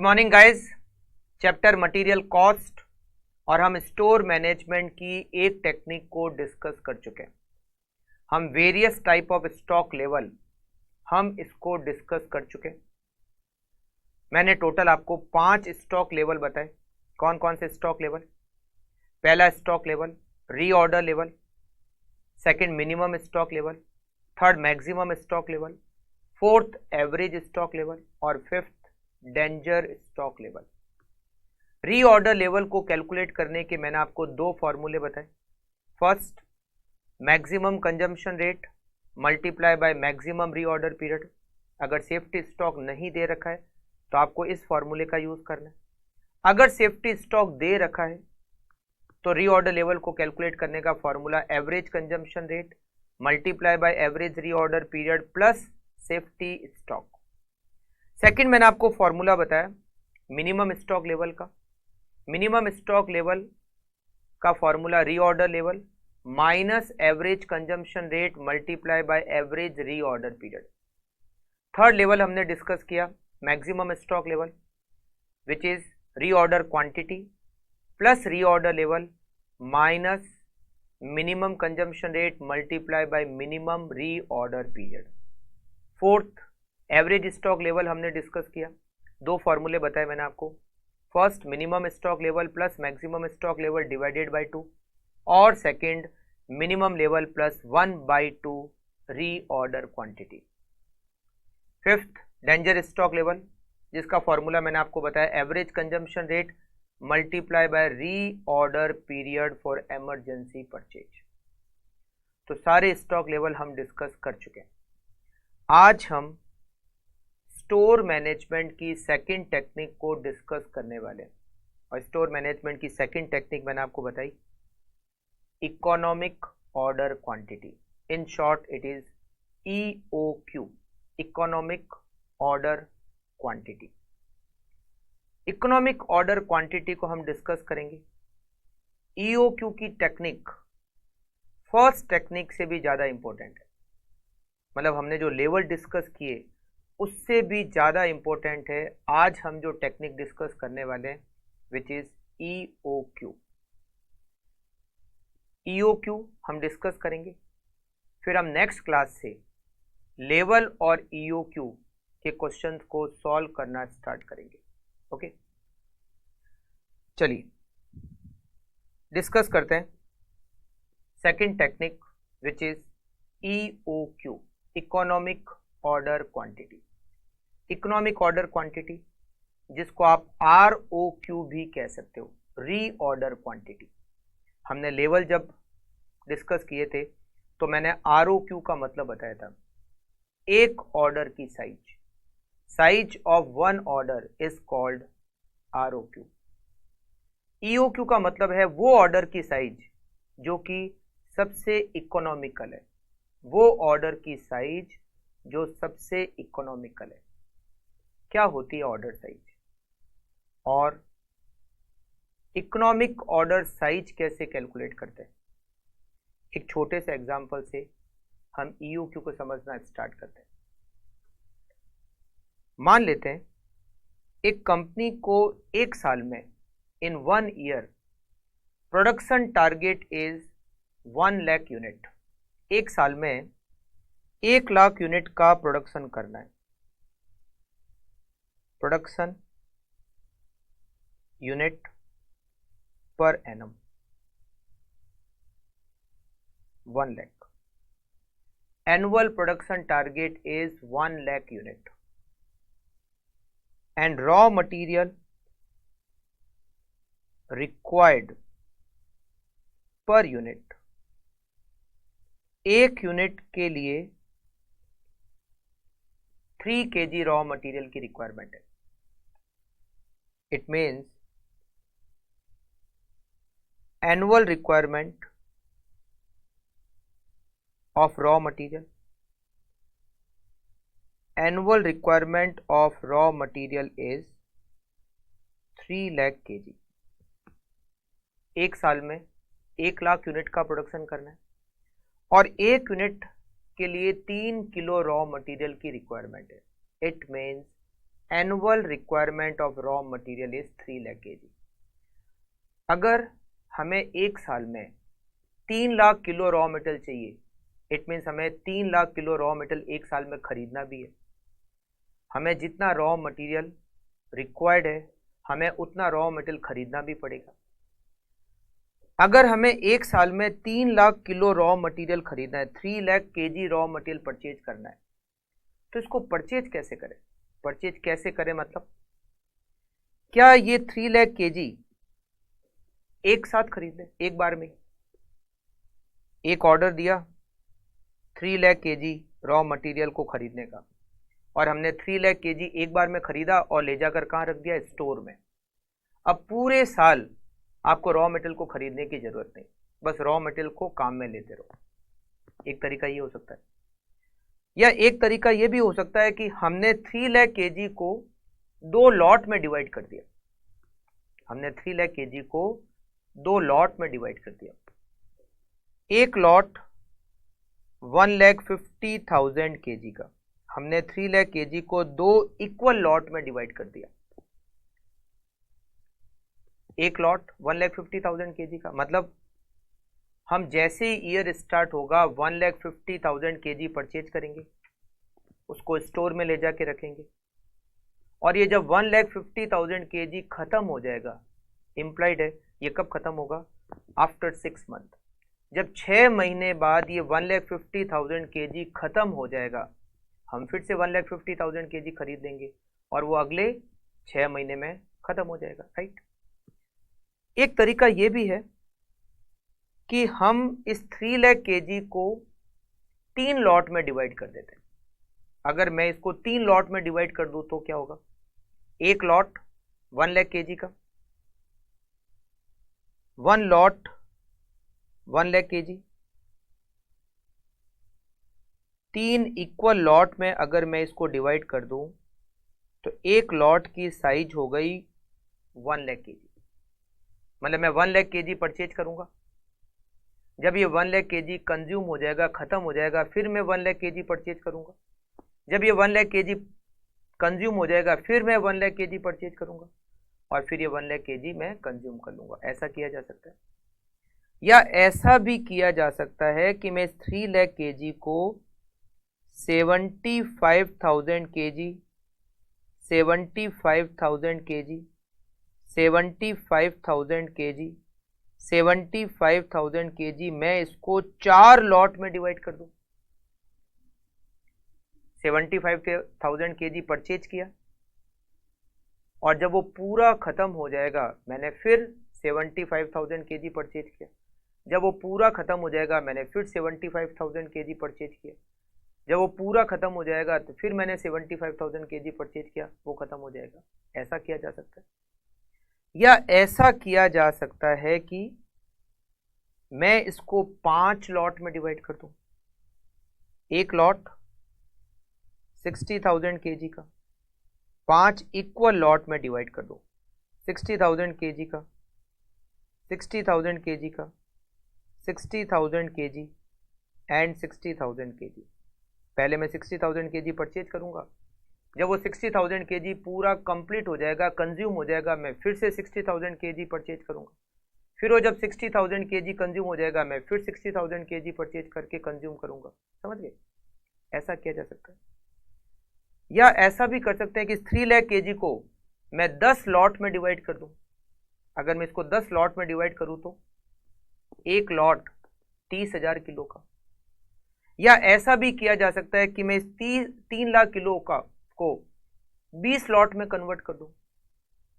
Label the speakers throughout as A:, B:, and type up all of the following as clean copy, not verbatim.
A: Morning guys. Chapter material cost और हम store management की एक टेक्निक को डिस्कस कर चुके हैं। हम various type of stock level हम इसको डिस्कस कर चुके हैं। मैंने टोटल आपको 5 स्टॉक लेवल बताए। कौन कौन से स्टॉक लेवल? पहला stock level reorder level, second minimum stock level, third maximum stock level, fourth average stock level और fifth danger stock level. Reorder level को कैलकुलेट करने के मैंने आपको 2 फॉर्मूले बताए। First, maximum consumption rate multiply by maximum reorder period. अगर safety stock नहीं दे रखा है तो आपको इस फॉर्मूले का यूज करना है। अगर सेफ्टी स्टॉक दे रखा है तो रीऑर्डर लेवल को कैलकुलेट करने का formula average consumption rate multiply by average reorder period plus safety stock. Second, मैंने आपको फॉर्मूला बताया मिनिमम स्टॉक लेवल का। मिनिमम स्टॉक लेवल का formula reorder level minus average consumption rate multiply by average reorder period. Third level हमने discuss किया maximum stock level which is reorder quantity plus reorder level minus minimum consumption rate multiply bye minimum reorder period. Fourth, average stock level हमने discuss किया। 2 फॉर्मूले बताए मैंने आपको। First, minimum stock level plus maximum stock level divided by 2 और second, minimum level plus 1/2 reorder quantity. Fifth, danger stock level जिसका formula मैंने आपको बताया average consumption rate multiply bye reorder period for emergency purchase. तो सारे stock level हम discuss कर चुके हैं। आज हम स्टोर मैनेजमेंट की सेकंड टेक्निक को डिस्कस करने वाले हैं और स्टोर मैनेजमेंट की सेकंड टेक्निक मैंने आपको बताई economic order quantity. In short it is EOQ, economic order quantity. Economic order quantity को हम डिस्कस करेंगे। EOQ की टेक्निक फर्स्ट टेक्निक से भी ज्यादा इंपॉर्टेंट है। मतलब हमने जो लेवल डिस्कस किए उससे भी ज़्यादा इंपॉर्टेंट है आज हम जो टेक्निक डिस्कस करने वाले हैं विच इज EOQ। EOQ हम डिस्कस करेंगे, फिर हम नेक्स्ट क्लास से लेवल और EOQ के क्वेश्चंस को सॉल्व करना स्टार्ट करेंगे। ओके, चलिए डिस्कस करते हैं second technique which is EOQ, economic order quantity. Economic order quantity जिसको आप ROQ भी कह सकते हो, रीऑर्डर क्वांटिटी। हमने लेवल जब डिस्कस किए थे तो मैंने ROQ का मतलब बताया था एक ऑर्डर की size of one order is called ROQ। EOQ का मतलब है वो ऑर्डर की साइज जो कि सबसे इकोनॉमिकल है, वो ऑर्डर की साइज जो सबसे इकोनॉमिकल है। क्या होती है ऑर्डर साइज और इकोनॉमिक ऑर्डर साइज कैसे कैलकुलेट करते हैं? एक छोटे से एग्जांपल से हम EOQ को समझना स्टार्ट करते हैं। मान लेते हैं एक कंपनी को एक साल में इन 1 year production target is 1 lakh unit. एक साल में 1 लाख यूनिट का प्रोडक्शन करना है। Production unit per annum 1 lakh. Annual production target is 1 lakh unit and raw material required per unit, एक यूनिट के लिए 3 kg रॉ मटेरियल की रिक्वायरमेंट है। It means annual requirement of raw material, annual requirement of raw material is 3 lakh kg। एक साल में 1 lakh unit का production करना है और 1 यूनिट के लिए 3 किलो रॉ मटेरियल की रिक्वायरमेंट है। It means annual requirement of raw material is 3 lakh kg। अगर हमें एक साल में 3 लाख किलो रॉ मेटेरियल चाहिए, इट मीन्स हमें 3 लाख किलो रॉ मटेरियल एक साल में खरीदना भी है। हमें जितना रॉ मटेरियल रिक्वायर्ड है हमें उतना रॉ मटेरियल खरीदना भी पड़ेगा। अगर हमें एक साल में 3 लाख किलो रॉ मटेरियल खरीदना है, 3 lakh kg raw material purchase करना है, तो इसको परचेज कैसे करें? परचेज कैसे करें मतलब क्या ये 3 लाख kg एक साथ खरीद लें, एक बार में? एक ऑर्डर दिया 3 लाख kg रॉ मटेरियल को खरीदने का, और हमने 3 लाख kg एक बार में खरीदा और ले जाकर कहाँ रख दिया? स्टोर में। अब पूरे साल आपको रॉ मटेरियल को खरीदने की जरूरत नहीं, बस रॉ मटेरियल को काम में लेते रहो। एक तरीका ये हो सकता है, या एक तरीका ये भी हो सकता है कि हमने 3 लाख kg को 2 लॉट में डिवाइड कर दिया। हमने 3 लाख kg को 2 लॉट में डिवाइड कर दिया। एक लॉट 1,50,000 kg का, हमने 3 लाख kg को 2 इक्वल लॉट में डिवाइड कर दिया। एक लॉट 1,50,000 kg का, मतलब हम जैसे ही ईयर स्टार्ट होगा 1,50,000 kg परचेज करेंगे, उसको स्टोर में ले जाके रखेंगे, और ये जब 1,50,000 kg खत्म हो जाएगा, इम्प्लाइड है ये कब खत्म होगा? After 6 month. जब 6 महीने बाद ये 1,50,000 kg खत्म हो जाएगा, हम फिर से 1,50,000 kg खरीद देंगे और वो अगले 6 महीने में खत्म हो जाएगा, राइट। एक तरीका ये भी है कि हम इस 3 लाख kg को 3 लॉट में डिवाइड कर देते हैं। अगर मैं इसको 3 लॉट में डिवाइड कर दूं तो क्या होगा? एक लॉट 1 लाख kg का, 1 lot 1 lakh kg, 3 equal lot में अगर मैं इसको डिवाइड कर दूं तो एक लॉट की साइज हो गई 1 लाख kg। मतलब मैं 1 लाख kg परचेज करूंगा, जब ये 1 लाख kg कंज्यूम हो जाएगा, खत्म हो जाएगा, फिर मैं 1 लाख kg परचेज करूंगा। जब ये 1 लाख kg कंज्यूम हो जाएगा, फिर मैं 1 लाख kg परचेज करूंगा, और फिर ये 1 लाख kg मैं कंज्यूम कर लूंगा। ऐसा किया जा सकता है। या ऐसा भी किया जा सकता है कि मैं 3 लाख kg को 75,000 kg 75,000 kg 75,000 kg 75,000 kg मैं इसको 4 लॉट में डिवाइड कर दूं। 75,000 kg परचेज किया, और जब वो पूरा खत्म हो जाएगा मैंने फिर 75,000 kg परचेज किया। जब वो पूरा खत्म हो जाएगा मैंने फिर 75,000 kg परचेज किया। जब वो पूरा खत्म हो जाएगा तो फिर मैंने 75,000 kg परचेज किया, वो खत्म हो जाएगा। ऐसा किया जा सकता है। या ऐसा किया जा सकता है कि मैं इसको 5 लॉट में डिवाइड कर दूं। एक लॉट 60,000 kg का 5 इक्वल लॉट में डिवाइड कर दो। 60,000 kg का 60,000 kg का 60,000 kg एंड 60,000 kg। पहले मैं 60,000 kg परचेज करूंगा, जब वो 60,000 kg पूरा कंप्लीट हो जाएगा, कंज्यूम हो जाएगा, मैं फिर से 60,000 kg परचेज करूंगा। फिर वो जब 60,000 kg कंज्यूम हो जाएगा मैं फिर 60,000 kg परचेज करके कंज्यूम करूंगा। समझ गए? ऐसा किया जा सकता है। या ऐसा भी कर सकते हैं कि 3 लाख kg को मैं 10 लॉट में डिवाइड कर दूं। अगर मैं इसको 10 लॉट में डिवाइड करूं तो एक लॉट 30,000 किलो का। या ऐसा भी किया जा सकता है कि मैं इस 3 लाख किलो का को 20 लॉट में कन्वर्ट कर दूं,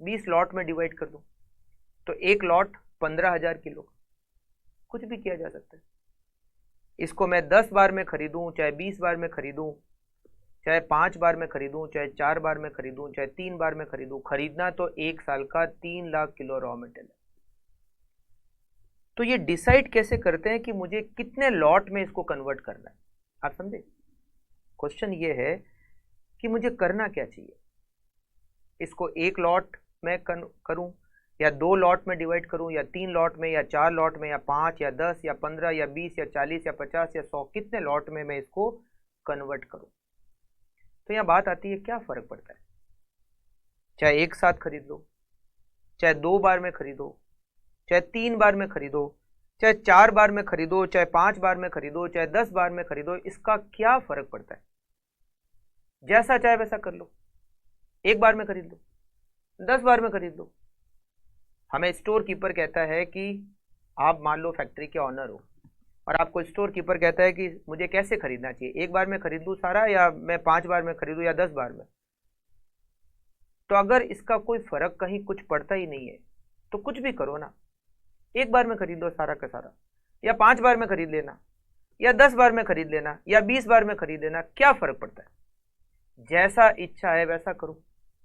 A: 20 लॉट में डिवाइड कर दूं, तो एक लॉट 15,000 किलो का। कुछ भी किया जा सकता है। इसको मैं 10 बार में खरीदूं, चाहे 20 बार में खरीदूं, चाहे 5 बार में खरीदूं, चाहे 4 बार में खरीदूं, चाहे 3 बार में खरीदूं, खरीदना तो एक साल का 3 लाख किलो रॉ मटेरियल है। तो ये डिसाइड कैसे करते हैं कि मुझे कितने लॉट में इसको कन्वर्ट करना है? आप समझे? क्वेश्चन ये है कि मुझे करना क्या चाहिए। इसको एक लॉट में करूं, या 2 लॉट में डिवाइड करूं, या 3 लॉट में, या 4 लॉट में, या 5 या 10 या 15 या 20 या 40 या 50 या 100, कितने लॉट में मैं इसको कन्वर्ट करूं? तो यहां बात आती है क्या फर्क पड़ता है। चाहे एक साथ खरीद लो, चाहे 2 बार में खरीदो, चाहे 3 बार में खरीदो, चाहे 4 बार में खरीदो, चाहे 5 बार में खरीदो, चाहे 10 बार में खरीदो, इसका क्या फर्क पड़ता है? जैसा चाहे वैसा कर लो, 1 बार में खरीद लो, 10 बार में खरीद लो। हमें स्टोर कीपर कहता है कि आप मान लो फैक्ट्री के ऑनर हो और आपको स्टोर कीपर कहता है कि मुझे कैसे खरीदना चाहिए, 1 बार में खरीद लूँ सारा या मैं 5 बार में खरीदूँ या 10 बार में? तो अगर इसका कोई फर्क कहीं कुछ पड़ता ही नहीं है तो कुछ भी करो ना, 1 बार में खरीद लो सारा का सारा, या 5 बार में खरीद लेना, या 10 बार में खरीद लेना, या 20 बार में खरीद लेना, क्या फर्क पड़ता है? जैसा इच्छा है वैसा करो।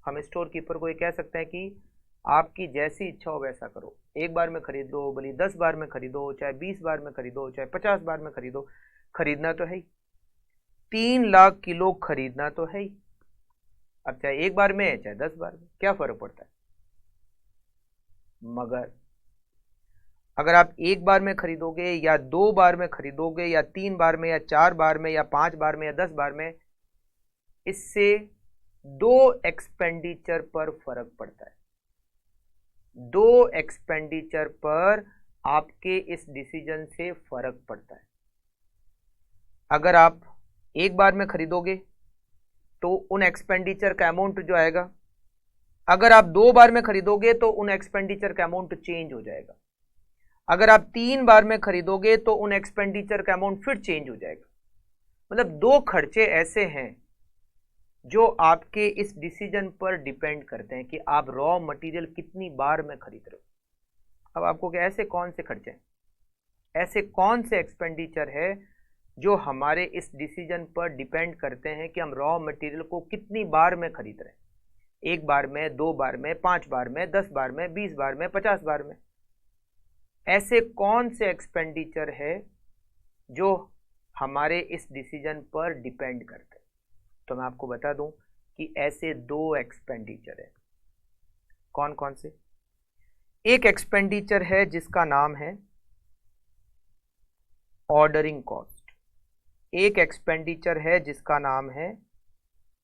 A: हम स्टोर कीपर को ये कह सकते हैं कि आपकी जैसी इच्छा हो वैसा करो, 1 बार में खरीद लो, भले 10 बार में खरीदो, चाहे 20 बार में खरीदो, चाहे 50 बार में खरीदो, खरीदना तो है ही। 3 लाख किलो खरीदना तो है ही। अब चाहे 1 बार में है चाहे 10 बार में, क्या फर्क पड़ता है? मगर अगर आप 1 बार में खरीदोगे या 2 बार में खरीदोगे या 3 बार में या 4 बार में या 5 बार में या 10 बार में, इससे 2 एक्सपेंडिचर पर फर्क पड़ता है। 2 एक्सपेंडिचर पर आपके इस डिसीजन से फर्क पड़ता है। अगर आप 1 बार में खरीदोगे तो उन एक्सपेंडिचर का अमाउंट जो आएगा, अगर आप 2 बार में खरीदोगे तो उन एक्सपेंडिचर का अमाउंट चेंज हो जाएगा, अगर आप 3 बार में खरीदोगे तो उन एक्सपेंडिचर का अमाउंट फिर चेंज हो जाएगा। मतलब 2 खर्चे ऐसे हैं जो आपके इस डिसीजन पर डिपेंड करते हैं कि आप रॉ मटेरियल कितनी बार में खरीद रहे हो। अब आपको क्या, ऐसे कौन से खर्चे हैं, ऐसे कौन से एक्सपेंडिचर है जो हमारे इस डिसीजन पर डिपेंड करते हैं कि हम रॉ मटेरियल को कितनी बार में खरीद रहे हैं? 1 बार में, 2 बार में, 5 बार में, 10 बार में, 20 बार में, 50 बार में। ऐसे कौन से एक्सपेंडिचर है जो हमारे इस डिसीजन पर डिपेंड करते हैं? तो मैं आपको बता दूं कि ऐसे 2 एक्सपेंडिचर है। कौन कौन से? एक एक्सपेंडिचर है जिसका नाम है ऑर्डरिंग कॉस्ट। एक एक्सपेंडिचर है जिसका नाम है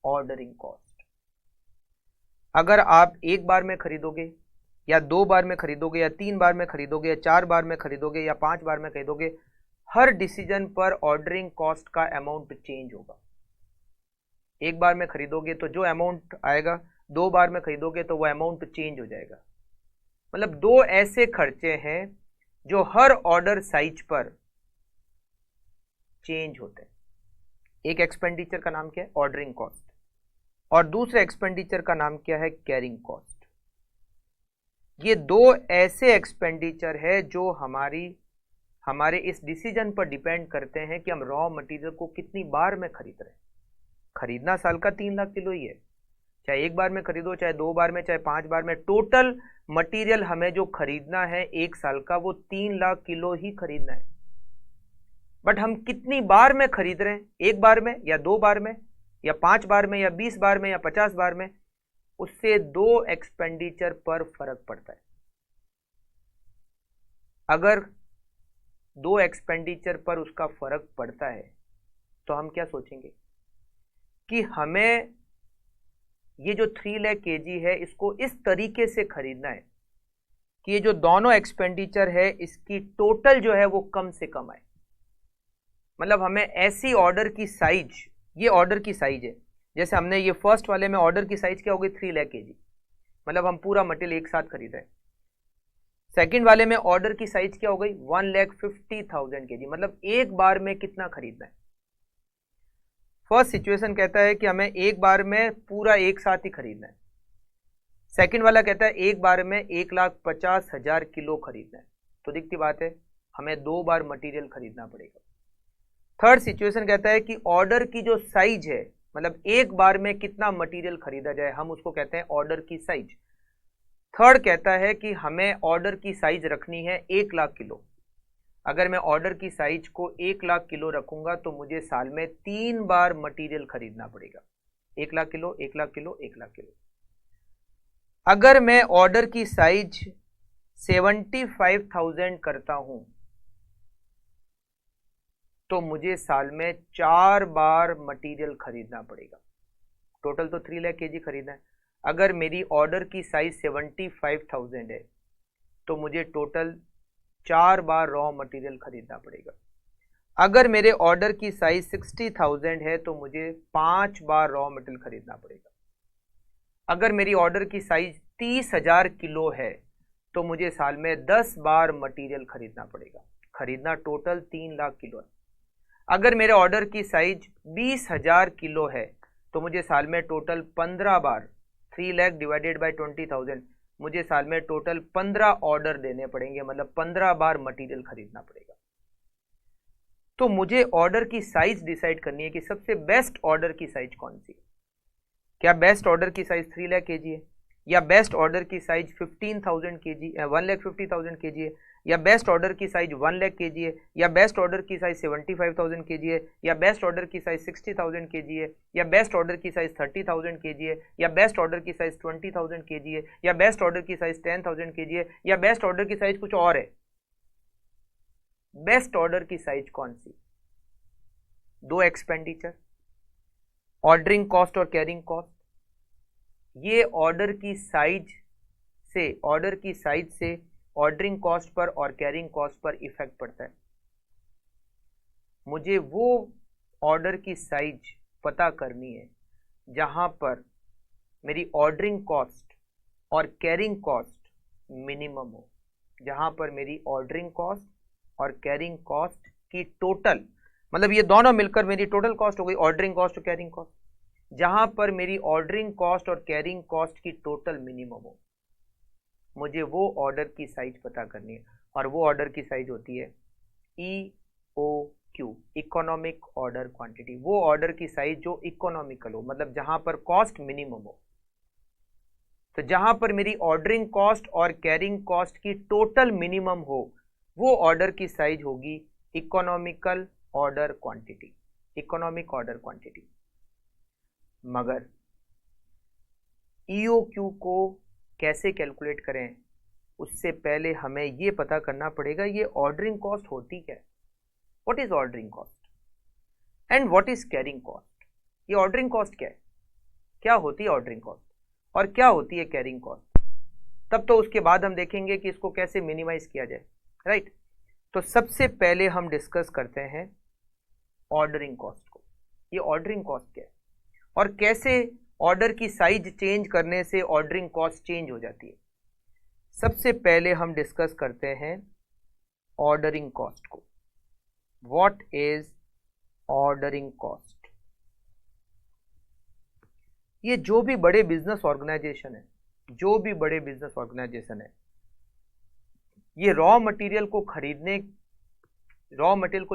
A: ऑर्डरिंग कॉस्ट। अगर आप 1 बार में खरीदोगे या 2 बार में खरीदोगे या 3 बार में खरीदोगे या 4 बार में खरीदोगे या 5 बार में खरीदोगे, हर डिसीजन पर ऑर्डरिंग कॉस्ट का अमाउंट चेंज होगा। 1 बार में खरीदोगे तो जो अमाउंट आएगा, 2 बार में खरीदोगे तो वह अमाउंट चेंज हो जाएगा। मतलब 2 ऐसे खर्चे हैं जो हर ऑर्डर साइज पर चेंज होते हैं। एक एक्सपेंडिचर का नाम क्या है? Ordering cost. और दूसरे एक्सपेंडिचर का नाम क्या है? Carrying cost. ये 2 ऐसे एक्सपेंडिचर है जो हमारे इस डिसीजन पर डिपेंड करते हैं कि हम रॉ मटेरियल को कितनी बार में खरीद रहे हैं। खरीदना साल का 3 लाख किलो ही है, चाहे 1 बार में खरीदो, चाहे 2 बार में, चाहे 5 बार में, टोटल मटेरियल हमें जो खरीदना है 1 साल का, वो 3 लाख किलो ही खरीदना है। बट हम कितनी बार में खरीद रहे हैं, 1 बार में या 2 बार में या 5 बार में या 20 बार में या 50 बार में, उससे 2 एक्सपेंडिचर पर फर्क पड़ता है। अगर 2 एक्सपेंडिचर पर उसका फर्क पड़ता है तो हम क्या सोचेंगे कि हमें ये जो 3 लाख केजी है इसको इस तरीके से खरीदना है कि ये जो दोनों एक्सपेंडिचर है इसकी टोटल जो है वो कम से कम आए। मतलब हमें ऐसी ऑर्डर की साइज, ये ऑर्डर की साइज है, जैसे हमने ये फर्स्ट वाले में ऑर्डर की साइज क्या हो गई? 3 लाख केजी, मतलब हम पूरा मटेरियल एक साथ खरीद रहे हैं। सेकंड वाले में ऑर्डर की साइज क्या हो गई? 1,50,000 केजी, मतलब 1 बार में कितना खरीदना है। फर्स्ट सिचुएशन कहता है कि हमें 1 बार में पूरा एक साथ ही खरीदना है। सेकंड वाला कहता है 1 बार में 1,50,000 किलो खरीदना है। तो दिखती बात है, हमें 2 बार मटेरियल खरीदना पड़ेगा। थर्ड सिचुएशन कहता है कि ऑर्डर की जो साइज है, मतलब 1 बार में कितना मटेरियल खरीदा जाए, हम उसको कहते हैं ऑर्डर की साइज। थर्ड कहता है कि हमें ऑर्डर की साइज रखनी है 1 लाख किलो। अगर मैं ऑर्डर की साइज को 1 लाख किलो रखूंगा तो मुझे साल में 3 बार मटेरियल खरीदना पड़ेगा। 1 lakh kilo, 1 lakh kilo, 1 lakh kilo. अगर मैं ऑर्डर की साइज 75,000 करता हूं तो मुझे साल में 4 बार मटेरियल खरीदना पड़ेगा। टोटल तो 3 लाख केजी खरीदना है। अगर मेरी ऑर्डर की साइज 75,000 है तो मुझे टोटल 4 बार रॉ मटेरियल खरीदना पड़ेगा। अगर मेरे ऑर्डर की साइज 60,000 है तो मुझे 5 बार रॉ मटेरियल खरीदना पड़ेगा। अगर मेरी ऑर्डर की साइज 30,000 किलो है तो मुझे साल में 10 बार मटेरियल खरीदना पड़ेगा। खरीदना टोटल 3 लाख किलो है। अगर मेरे ऑर्डर की साइज 20,000 किलो है तो मुझे साल में total 15 bar, 3 lakh divided by 20,000, मुझे साल में टोटल 15 ऑर्डर देने पड़ेंगे, मतलब 15 बार मटेरियल खरीदना पड़ेगा। तो मुझे ऑर्डर की साइज डिसाइड करनी है कि सबसे बेस्ट ऑर्डर की साइज कौन सी है। क्या बेस्ट ऑर्डर की साइज 3 लाख केजी है, या बेस्ट ऑर्डर की साइज 15,000 केजी 1,50,000 केजी है, या बेस्ट ऑर्डर की साइज 1 लाख केजी है, या बेस्ट ऑर्डर की साइज 75,000 केजी है, या बेस्ट ऑर्डर की साइज 60,000 केजी है, या बेस्ट ऑर्डर की साइज 30,000 केजी है, या बेस्ट ऑर्डर की साइज 20,000 केजी है, या बेस्ट ऑर्डर की साइज 10,000 केजी है, या बेस्ट ऑर्डर की साइज कुछ और है। बेस्ट ऑर्डर की साइज कौन सी? 2 एक्सपेंडिचर, ऑर्डरिंग कॉस्ट और कैरिंग कॉस्ट। ये ऑर्डर की साइज से ऑर्डरिंग कॉस्ट पर और कैरिंग कॉस्ट पर इफेक्ट पड़ता है। मुझे वो ऑर्डर की साइज पता करनी है जहां पर मेरी ऑर्डरिंग कॉस्ट और कैरिंग कॉस्ट मिनिमम हो, जहां पर मेरी ऑर्डरिंग कॉस्ट और कैरिंग कॉस्ट की टोटल, मतलब ये दोनों मिलकर मेरी टोटल कॉस्ट हो गई, ऑर्डरिंग कॉस्ट और कैरिंग कॉस्ट, जहां पर मेरी ऑर्डरिंग कॉस्ट और कैरिंग कॉस्ट की टोटल मिनिमम हो। मुझे वो ऑर्डर की साइज पता करनी है, और वो ऑर्डर की साइज होती है EOQ, इकोनॉमिक ऑर्डर क्वांटिटी। वो ऑर्डर की साइज जो इकोनॉमिकल हो, मतलब जहां पर कॉस्ट मिनिमम हो। तो जहां पर मेरी ऑर्डरिंग कॉस्ट और कैरिंग कॉस्ट की टोटल मिनिमम हो, वो ऑर्डर की साइज होगी economical order quantity, economic order quantity. मगर EOQ को कैसे कैलकुलेट करें, उससे पहले हमें यह पता करना पड़ेगा ये ऑर्डरिंग कॉस्ट होती क्या है। What is ordering cost and what is carrying cost. ये ऑर्डरिंग कॉस्ट क्या है, क्या होती है ऑर्डरिंग कॉस्ट, और क्या होती है कैरिंग कॉस्ट। तब तो उसके बाद हम देखेंगे कि इसको कैसे मिनिमाइज किया जाए, राइट। तो सबसे पहले हम डिस्कस करते हैं ऑर्डरिंग कॉस्ट को। ये ऑर्डरिंग कॉस्ट क्या है और कैसे ऑर्डर की साइज चेंज करने से ऑर्डरिंग कॉस्ट चेंज हो जाती है। सबसे पहले हम डिस्कस करते हैं ऑर्डरिंग कॉस्ट को। What is ordering cost. ये जो भी बड़े बिजनेस ऑर्गेनाइजेशन है, ये रॉ मटेरियल को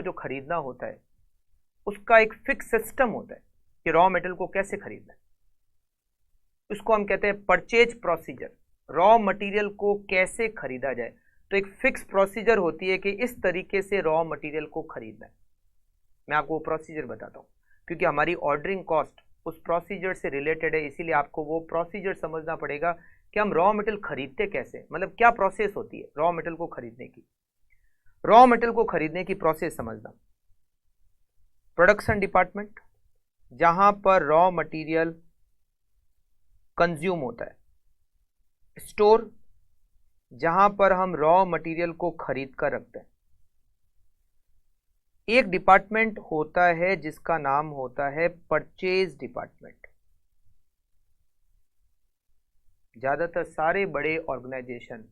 A: जो खरीदना होता है, उसका एक फिक्स सिस्टम होता है कि रॉ मटेरियल को कैसे खरीदना है। उसको हम कहते हैं परचेज प्रोसीजर। रॉ मटेरियल को कैसे खरीदा जाए, तो एक फिक्स प्रोसीजर होती है कि इस तरीके से रॉ मटेरियल को खरीदना है। मैं आपको वो प्रोसीजर बताता हूं, क्योंकि हमारी ऑर्डरिंग कॉस्ट उस प्रोसीजर से रिलेटेड है, इसीलिए आपको वो प्रोसीजर समझना पड़ेगा कि हम रॉ मटेरियल खरीदते कैसे, मतलब क्या प्रोसेस होती है रॉ मटेरियल को खरीदने की। रॉ मटेरियल को खरीदने की प्रोसेस समझना। प्रोडक्शन डिपार्टमेंट, जहां पर रॉ मटेरियल कंज्यूम होता है। स्टोर, जहां पर हम रॉ मटेरियल को खरीद कर रखते हैं। एक डिपार्टमेंट होता है जिसका नाम होता है परचेज डिपार्टमेंट। ज्यादातर सारे बड़े ऑर्गेनाइजेशन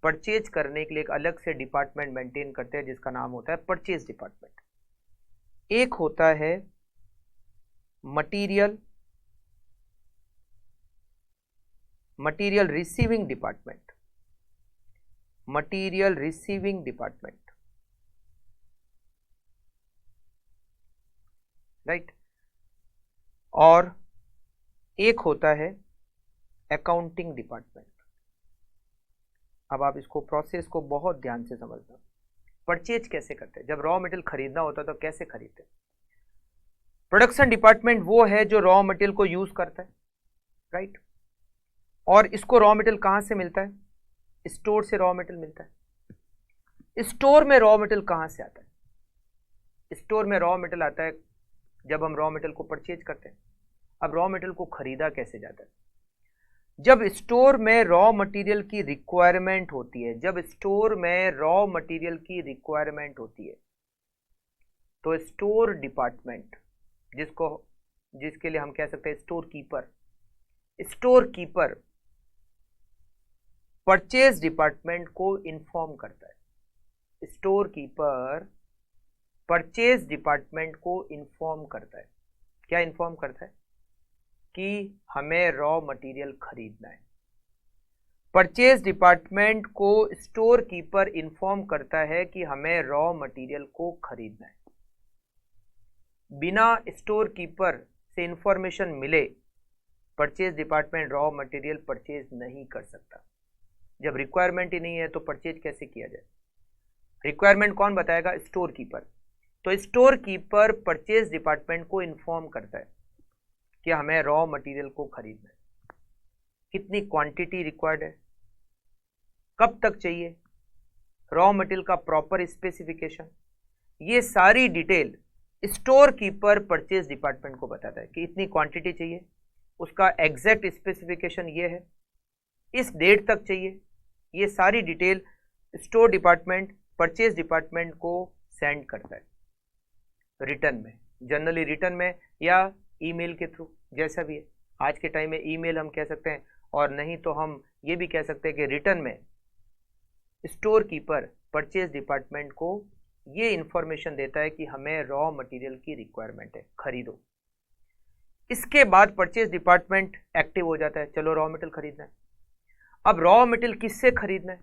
A: परचेज करने के लिए एक अलग से डिपार्टमेंट मेंटेन करते हैं जिसका नाम होता है परचेज डिपार्टमेंट। एक होता है मटेरियल रिसीविंग डिपार्टमेंट, राइट। और एक होता है अकाउंटिंग डिपार्टमेंट। अब आप इसको प्रोसेस को बहुत ध्यान से समझना। परचेज कैसे करते हैं, जब रॉ मटेरियल खरीदना होता है तो कैसे खरीदते हैं। प्रोडक्शन डिपार्टमेंट वो है जो रॉ मटेरियल को यूज करता है, राइट। और इसको रॉ मटेरियल कहां से मिलता है, स्टोर से रॉ मटेरियल मिलता है। स्टोर में रॉ मटेरियल कहां से आता है, स्टोर में रॉ मटेरियल आता है जब हम रॉ मटेरियल को परचेज करते हैं। अब रॉ मटेरियल को खरीदा कैसे जाता है, जब स्टोर में रॉ मटेरियल की रिक्वायरमेंट होती है, जब स्टोर में रॉ मटेरियल की रिक्वायरमेंट होती है, तो स्टोर डिपार्टमेंट, जिसके लिए हम कह सकते हैं store keeper, store keeper purchase department को इन्फॉर्म करता है। स्टोर कीपर परचेज डिपार्टमेंट को इन्फॉर्म करता है। क्या इन्फॉर्म करता है? कि हमें रॉ मटेरियल खरीदना है। परचेज डिपार्टमेंट को स्टोर कीपर इन्फॉर्म करता है कि हमें रॉ मटेरियल को खरीदना है। बिना स्टोर कीपर से इंफॉर्मेशन मिले purchase department raw material purchase नहीं कर सकता। जब रिक्वायरमेंट ही नहीं है तो परचेज कैसे किया जाए? रिक्वायरमेंट कौन बताएगा? Store keeper. तो स्टोर कीपर परचेज डिपार्टमेंट को इन्फॉर्म करता है कि हमें रॉ मटेरियल को खरीदना है, कितनी क्वांटिटी रिक्वायर्ड है, कब तक चाहिए, रॉ मटेरियल का प्रॉपर स्पेसिफिकेशन, ये सारी detail store keeper purchase department को बताता है कि इतनी क्वांटिटी चाहिए, उसका एग्जैक्ट स्पेसिफिकेशन ये है, इस डेट तक चाहिए। ये सारी detail store department purchase department को सेंड करता है रिटर्न में, जनरली रिटर्न में या ईमेल के थ्रू, जैसा भी है। आज के टाइम में ईमेल हम कह सकते हैं, और नहीं तो हम ये भी कह सकते हैं कि रिटर्न में स्टोर कीपर परचेज डिपार्टमेंट को ये इंफॉर्मेशन देता है कि हमें रॉ मटेरियल की रिक्वायरमेंट है, खरीदो। इसके बाद परचेज डिपार्टमेंट एक्टिव हो जाता है, चलो रॉ मटेरियल खरीदना है। अब रॉ मटेरियल किससे खरीदना है?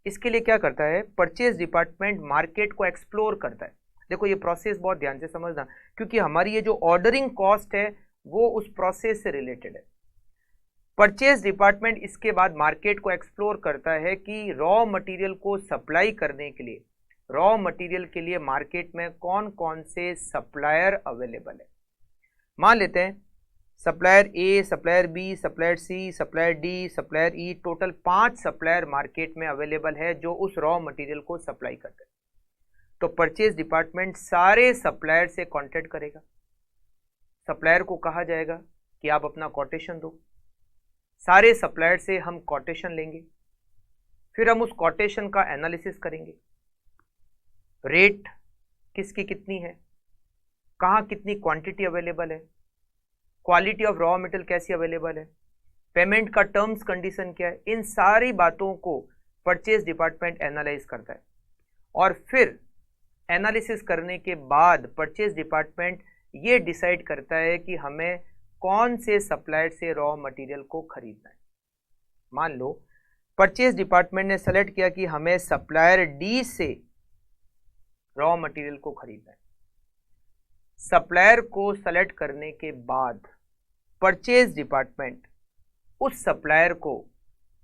A: इसके लिए क्या करता है? परचेज डिपार्टमेंट मार्केट को एक्सप्लोर करता है। देखो ये प्रोसेस बहुत ध्यान से समझना, क्योंकि हमारी ये जो ऑर्डरिंग कॉस्ट है वो उस प्रोसेस से रिलेटेड है। परचेज डिपार्टमेंट इसके बाद मार्केट को एक्सप्लोर करता है कि रॉ मटेरियल को सप्लाई करने के लिए, रॉ मटेरियल के लिए मार्केट में कौन कौन से सप्लायर अवेलेबल है। मान लेते हैं सप्लायर ए, सप्लायर बी, सप्लायर सी, सप्लायर डी, सप्लायर ई, टोटल 5 सप्लायर मार्केट में अवेलेबल है जो उस रॉ मटेरियल को सप्लाई करते हैं। तो परचेज डिपार्टमेंट सारे सप्लायर से कांटेक्ट करेगा। सप्लायर को कहा जाएगा कि आप अपना कोटेशन दो। सारे सप्लायर से हम कोटेशन लेंगे, फिर हम उस कोटेशन का एनालिसिस करेंगे। रेट किसकी कितनी है, कहाँ कितनी क्वांटिटी अवेलेबल है, क्वालिटी ऑफ रॉ मटेरियल कैसी अवेलेबल है, पेमेंट का टर्म्स कंडीशन क्या है, इन सारी बातों को परचेज डिपार्टमेंट एनालाइज करता है। और फिर एनालिसिस करने के बाद परचेज डिपार्टमेंट ये डिसाइड करता है कि हमें कौन से सप्लायर से रॉ मटेरियल को खरीदना है। मान लो परचेज डिपार्टमेंट ने सेलेक्ट किया कि हमें सप्लायर डी से रॉ मटेरियल को खरीदना है। सप्लायर को सेलेक्ट करने के बाद परचेज डिपार्टमेंट उस सप्लायर को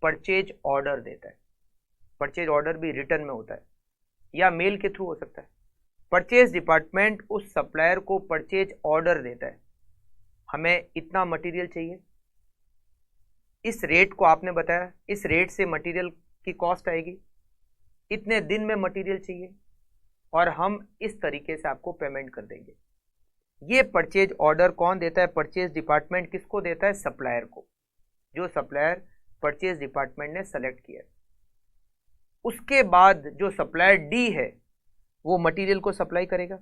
A: परचेज ऑर्डर देता है। परचेज ऑर्डर भी रिटर्न में होता है या मेल के थ्रू हो सकता है। परचेज डिपार्टमेंट उस सप्लायर को परचेज ऑर्डर देता है, हमें इतना मटेरियल चाहिए, इस रेट को आपने बताया, इस रेट से मटेरियल की कॉस्ट आएगी, इतने दिन में मटेरियल चाहिए और हम इस तरीके से आपको पेमेंट कर देंगे। ये परचेज ऑर्डर कौन देता है? परचेज डिपार्टमेंट किसको देता है? सप्लायर को, जो सप्लायर परचेज डिपार्टमेंट ने सेलेक्ट किया। उसके बाद जो सप्लायर डी है वो मटेरियल को सप्लाई करेगा।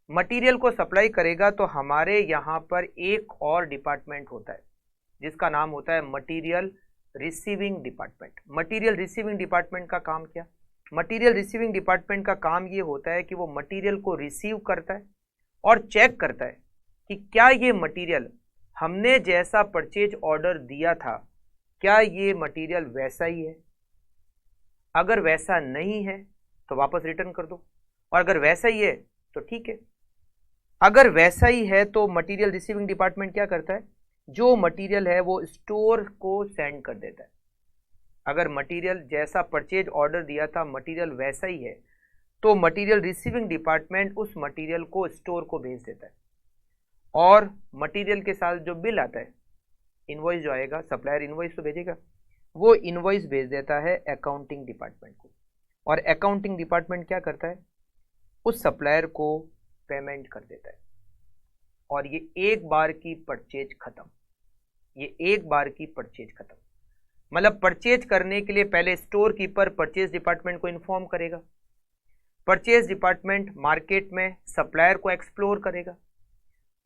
A: मटेरियल को सप्लाई करेगा तो हमारे यहाँ पर एक और डिपार्टमेंट होता है जिसका नाम होता है material receiving department. Material receiving department का काम क्या? मटेरियल रिसीविंग डिपार्टमेंट का काम ये होता है कि वो मटेरियल को रिसीव करता है और चेक करता है कि क्या ये मटेरियल हमने जैसा परचेज ऑर्डर दिया था, क्या ये मटेरियल वैसा ही है। अगर वैसा नहीं है तो वापस रिटर्न कर दो, और अगर वैसा ही है तो ठीक है। अगर वैसा ही है तो मटेरियल रिसीविंग डिपार्टमेंट क्या करता है? जो मटेरियल है वो स्टोर को सेंड कर देता है। अगर मटेरियल जैसा परचेज ऑर्डर दिया था मटेरियल वैसा ही है तो मटेरियल रिसीविंग डिपार्टमेंट उस मटेरियल को स्टोर को भेज देता है, और मटेरियल के साथ जो बिल आता है, इनवॉइस जो आएगा, सप्लायर इनवॉइस तो भेजेगा, वो इनवॉइस भेज देता है अकाउंटिंग डिपार्टमेंट को, और अकाउंटिंग डिपार्टमेंट क्या करता है? उस सप्लायर को पेमेंट कर देता है, और ये एक बार की परचेज खत्म। ये एक बार की परचेज खत्म। मतलब परचेज करने के लिए पहले स्टोर कीपर परचेज डिपार्टमेंट को इन्फॉर्म करेगा, परचेज डिपार्टमेंट मार्केट में सप्लायर को एक्सप्लोर करेगा,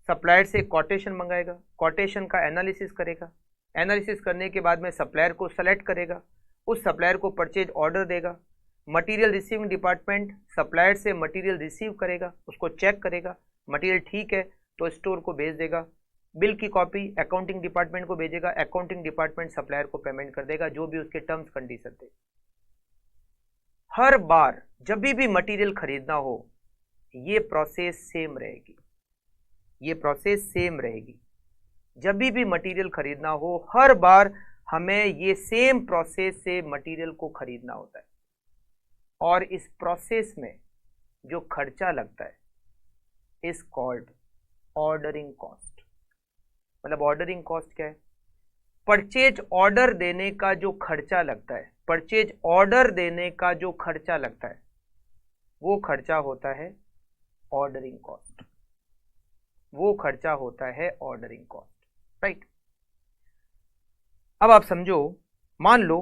A: सप्लायर से कोटेशन मंगाएगा, कोटेशन का एनालिसिस करेगा, एनालिसिस करने के बाद में सप्लायर को सेलेक्ट करेगा, उस सप्लायर को परचेज ऑर्डर देगा, मटेरियल रिसीविंग डिपार्टमेंट सप्लायर से मटेरियल रिसीव करेगा, उसको चेक करेगा, मटेरियल ठीक है तो स्टोर को भेज देगा, बिल की कॉपी अकाउंटिंग डिपार्टमेंट को भेजेगा, अकाउंटिंग डिपार्टमेंट सप्लायर को पेमेंट कर देगा, जो भी उसके टर्म्स कंडीशन थे। हर बार जब भी मटेरियल खरीदना हो ये प्रोसेस सेम रहेगी, ये प्रोसेस सेम रहेगी। जब भी मटेरियल खरीदना हो हर बार हमें ये सेम प्रोसेस से मटेरियल को खरीदना होता है, और इस प्रोसेस में जो खर्चा लगता है इज कॉल्ड ऑर्डरिंग कॉस्ट। मतलब ऑर्डरिंग कॉस्ट क्या है? परचेज ऑर्डर देने का जो खर्चा लगता है, परचेज ऑर्डर देने का जो खर्चा लगता है वो खर्चा होता है ऑर्डरिंग कॉस्ट, वो खर्चा होता है ऑर्डरिंग कॉस्ट, राइट। अब आप समझो, मान लो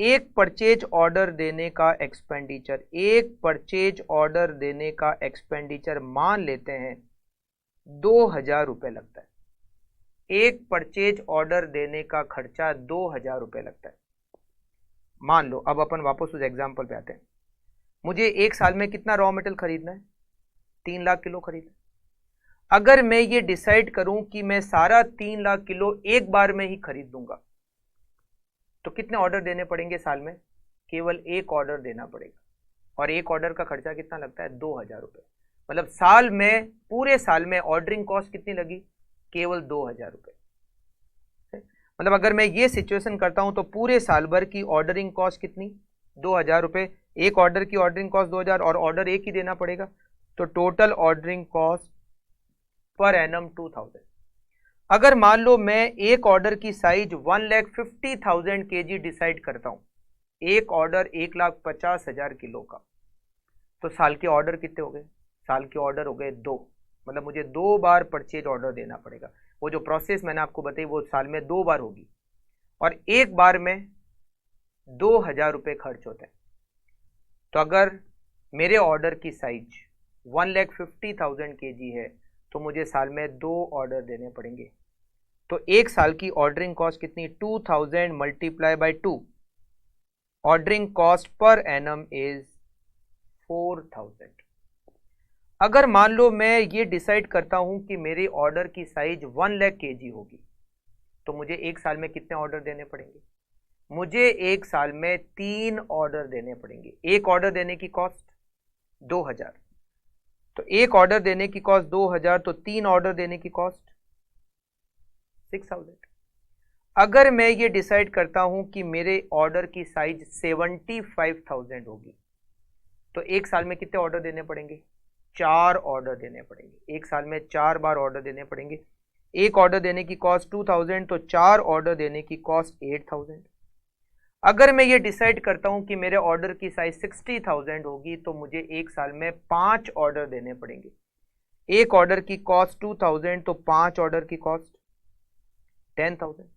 A: एक परचेज ऑर्डर देने का एक्सपेंडिचर, एक परचेज ऑर्डर देने का एक्सपेंडिचर मान लेते हैं 2000 रुपये लगता है। एक परचेज ऑर्डर देने का खर्चा 2000 रुपये लगता है मान लो। अब अपन वापस उस एग्जाम्पल पे आते हैं। मुझे एक साल में कितना रॉ मटेरियल खरीदना है? 3 लाख किलो खरीदना है। अगर मैं ये डिसाइड करूं कि मैं सारा 3 लाख किलो एक बार में ही खरीद दूंगा तो कितने ऑर्डर देने पड़ेंगे साल में? केवल एक ऑर्डर देना पड़ेगा, और एक ऑर्डर का खर्चा कितना लगता है? 2000 रुपये। मतलब साल में, पूरे साल में ऑर्डरिंग कॉस्ट कितनी लगी? केवल 2000 रुपये। मतलब अगर मैं ये सिचुएशन करता हूं तो पूरे साल भर की ऑर्डरिंग कॉस्ट कितनी? 2000 रुपये। एक ऑर्डर की ऑर्डरिंग कॉस्ट 2000 और ऑर्डर एक ही देना पड़ेगा, तो total ordering cost per annum 2000। अगर मान लो मैं एक ऑर्डर की साइज 1,50,000 kg डिसाइड करता हूं, एक ऑर्डर 1,50,000 किलो का, तो साल के ऑर्डर कितने हो गए? साल के ऑर्डर हो गए 2। मतलब मुझे 2 बार परचेज ऑर्डर देना पड़ेगा। वो जो प्रोसेस मैंने आपको बताई वो साल में 2 बार होगी, और एक बार में 2000 रुपये खर्च होते हैं। तो अगर मेरे ऑर्डर की साइज 1,50,000 kg है तो मुझे साल में 2 ऑर्डर देने पड़ेंगे। तो एक साल की ऑर्डरिंग कॉस्ट कितनी? 2000 multiply by 2। Ordering cost per annum is 4000। अगर मान लो मैं ये डिसाइड करता हूं कि मेरी ऑर्डर की साइज 1 लाख kg होगी, तो मुझे एक साल में कितने ऑर्डर देने पड़ेंगे? मुझे एक साल में 3 ऑर्डर देने पड़ेंगे। एक ऑर्डर देने की कॉस्ट 2000, तो एक ऑर्डर देने की कॉस्ट 2000, तो 3 ऑर्डर देने की कॉस्ट 6000। अगर मैं ये डिसाइड करता हूं कि मेरे ऑर्डर की साइज 75,000 होगी, तो एक साल में कितने ऑर्डर देने पड़ेंगे? 4 ऑर्डर देने पड़ेंगे। एक साल में 4 बार ऑर्डर देने पड़ेंगे। एक ऑर्डर देने की कॉस्ट 2000, तो 4 ऑर्डर देने की कॉस्ट 8000। अगर मैं ये डिसाइड करता हूं कि मेरे ऑर्डर की साइज 60,000 होगी, तो मुझे एक साल में 5 ऑर्डर देने पड़ेंगे। एक ऑर्डर की कॉस्ट 2000, तो 5 ऑर्डर की कॉस्ट 10,000।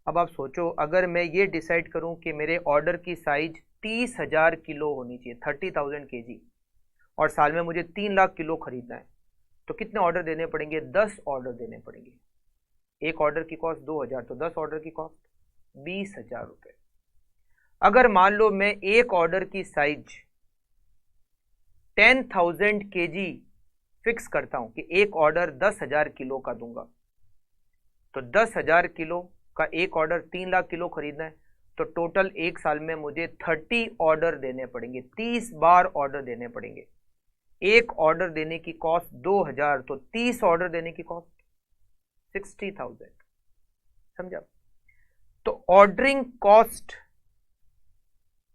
A: अब आप सोचो, अगर मैं ये डिसाइड करूं कि मेरे ऑर्डर की साइज 30,000 किलो होनी चाहिए, 30,000 kg, और साल में मुझे 3 लाख किलो खरीदना है, तो कितने ऑर्डर देने पड़ेंगे? 10 ऑर्डर देने पड़ेंगे। एक ऑर्डर की कॉस्ट 2000, तो 10 ऑर्डर की कॉस्ट 20,000 रुपये। अगर मान लो मैं एक ऑर्डर की साइज 10,000 kg फिक्स करता हूं कि एक ऑर्डर 10,000 किलो का दूंगा, तो 10,000 किलो का एक ऑर्डर 3 लाख किलो खरीदना है, तो टोटल एक साल में मुझे 30 ऑर्डर देने पड़ेंगे, 30 बार ऑर्डर देने पड़ेंगे। एक ऑर्डर देने की कॉस्ट 2000, तो 30 ऑर्डर देने की कॉस्ट 60,000। समझा? तो ऑर्डरिंग कॉस्ट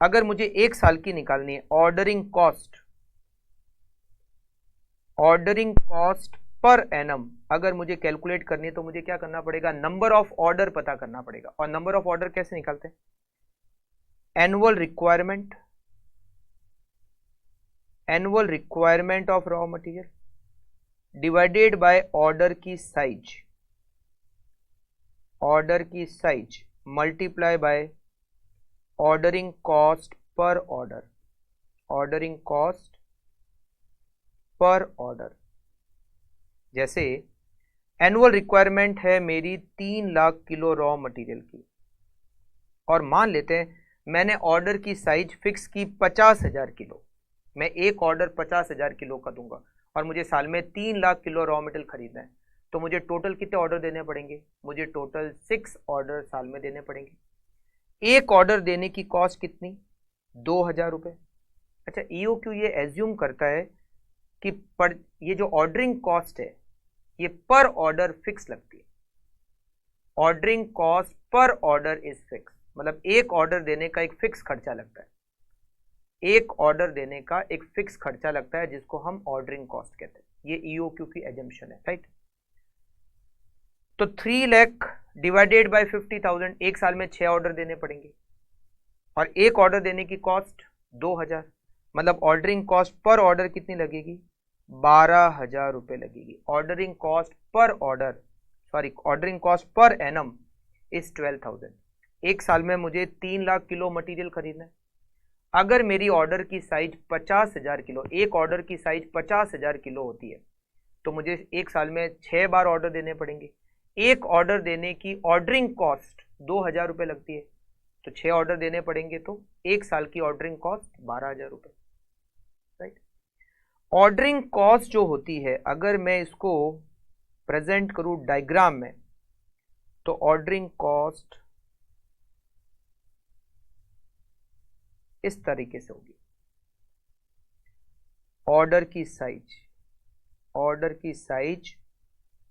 A: अगर मुझे एक साल की निकालनी है, ऑर्डरिंग कॉस्ट पर एनम अगर मुझे कैलकुलेट करनी है, तो मुझे क्या करना पड़ेगा? नंबर ऑफ ऑर्डर पता करना पड़ेगा। और नंबर ऑफ ऑर्डर कैसे निकालते हैं? Annual requirement of raw material divided by order की साइज, ऑर्डर की size multiply by ordering cost per order, ordering cost per order. जैसे एनुअल रिक्वायरमेंट है मेरी 3 लाख किलो रॉ मटेरियल की, और मान लेते हैं मैंने ऑर्डर की साइज फिक्स की 50,000 किलो। मैं एक ऑर्डर 50,000 किलो का दूंगा और मुझे साल में 3 लाख किलो रॉ मटेरियल खरीदना है, तो मुझे टोटल कितने ऑर्डर देने पड़ेंगे? मुझे टोटल 6 ऑर्डर साल में देने पड़ेंगे। एक ऑर्डर देने की कॉस्ट कितनी? 2,000 रुपये। अच्छा, ईओक्यू ये एज्यूम करता है कि ये जो ऑर्डरिंग कॉस्ट है ये पर ऑर्डर फिक्स लगती है। Ordering cost per order is fix, मतलब एक ऑर्डर देने का एक फिक्स खर्चा लगता है, एक ऑर्डर देने का एक फिक्स खर्चा लगता है जिसको हम ऑर्डरिंग कॉस्ट कहते हैं। ये ईओक्यू की एजम्पशन है, राइट। तो 3 लाख डिवाइडेड बाय 50,000, एक साल में 6 ऑर्डर देने पड़ेंगे और एक ऑर्डर देने की कॉस्ट 2,000, मतलब ऑर्डरिंग कॉस्ट पर ऑर्डर कितनी लगेगी? 12,000 रुपये लगेगी। Ordering cost per order, sorry ordering cost per annum is 12,000। एक साल में मुझे 3 लाख किलो मटेरियल खरीदना है। अगर मेरी ऑर्डर की साइज 50,000 किलो, एक ऑर्डर की साइज 50,000 किलो होती है, तो मुझे एक साल में 6 बार ऑर्डर देने पड़ेंगे। एक ऑर्डर देने की ऑर्डरिंग कॉस्ट 2,000 रुपये लगती है, तो 6 ऑर्डर देने पड़ेंगे, तो एक साल की ऑर्डरिंग कॉस्ट 12,000 रुपये, राइट। ऑर्डरिंग कॉस्ट जो होती है, अगर मैं इसको प्रेजेंट करूं डायग्राम में, तो ऑर्डरिंग कॉस्ट इस तरीके से होगी। ऑर्डर की साइज, ऑर्डर की साइज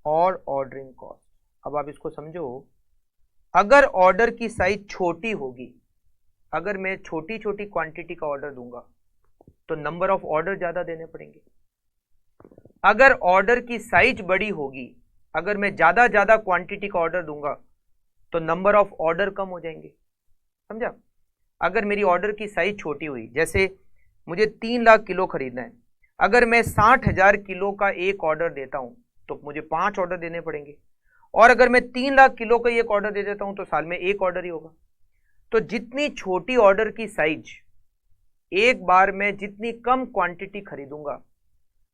A: और ऑर्डरिंग कॉस्ट। अब आप इसको समझो, अगर ऑर्डर की साइज छोटी होगी, अगर मैं छोटी छोटी क्वांटिटी का ऑर्डर दूंगा तो नंबर ऑफ ऑर्डर ज्यादा देने पड़ेंगे। अगर ऑर्डर की साइज बड़ी होगी, अगर मैं ज्यादा ज्यादा क्वांटिटी का ऑर्डर दूंगा तो नंबर ऑफ ऑर्डर कम हो जाएंगे। समझा? अगर मेरी ऑर्डर की साइज छोटी हुई, जैसे मुझे 3 लाख किलो खरीदना है, अगर मैं 60,000 किलो का एक ऑर्डर देता हूं तो मुझे 5 ऑर्डर देने पड़ेंगे, और अगर मैं 3 लाख किलो का एक ऑर्डर दे देता हूं तो साल में एक ऑर्डर ही होगा। तो जितनी छोटी ऑर्डर की साइज, एक बार में जितनी कम क्वांटिटी खरीदूंगा,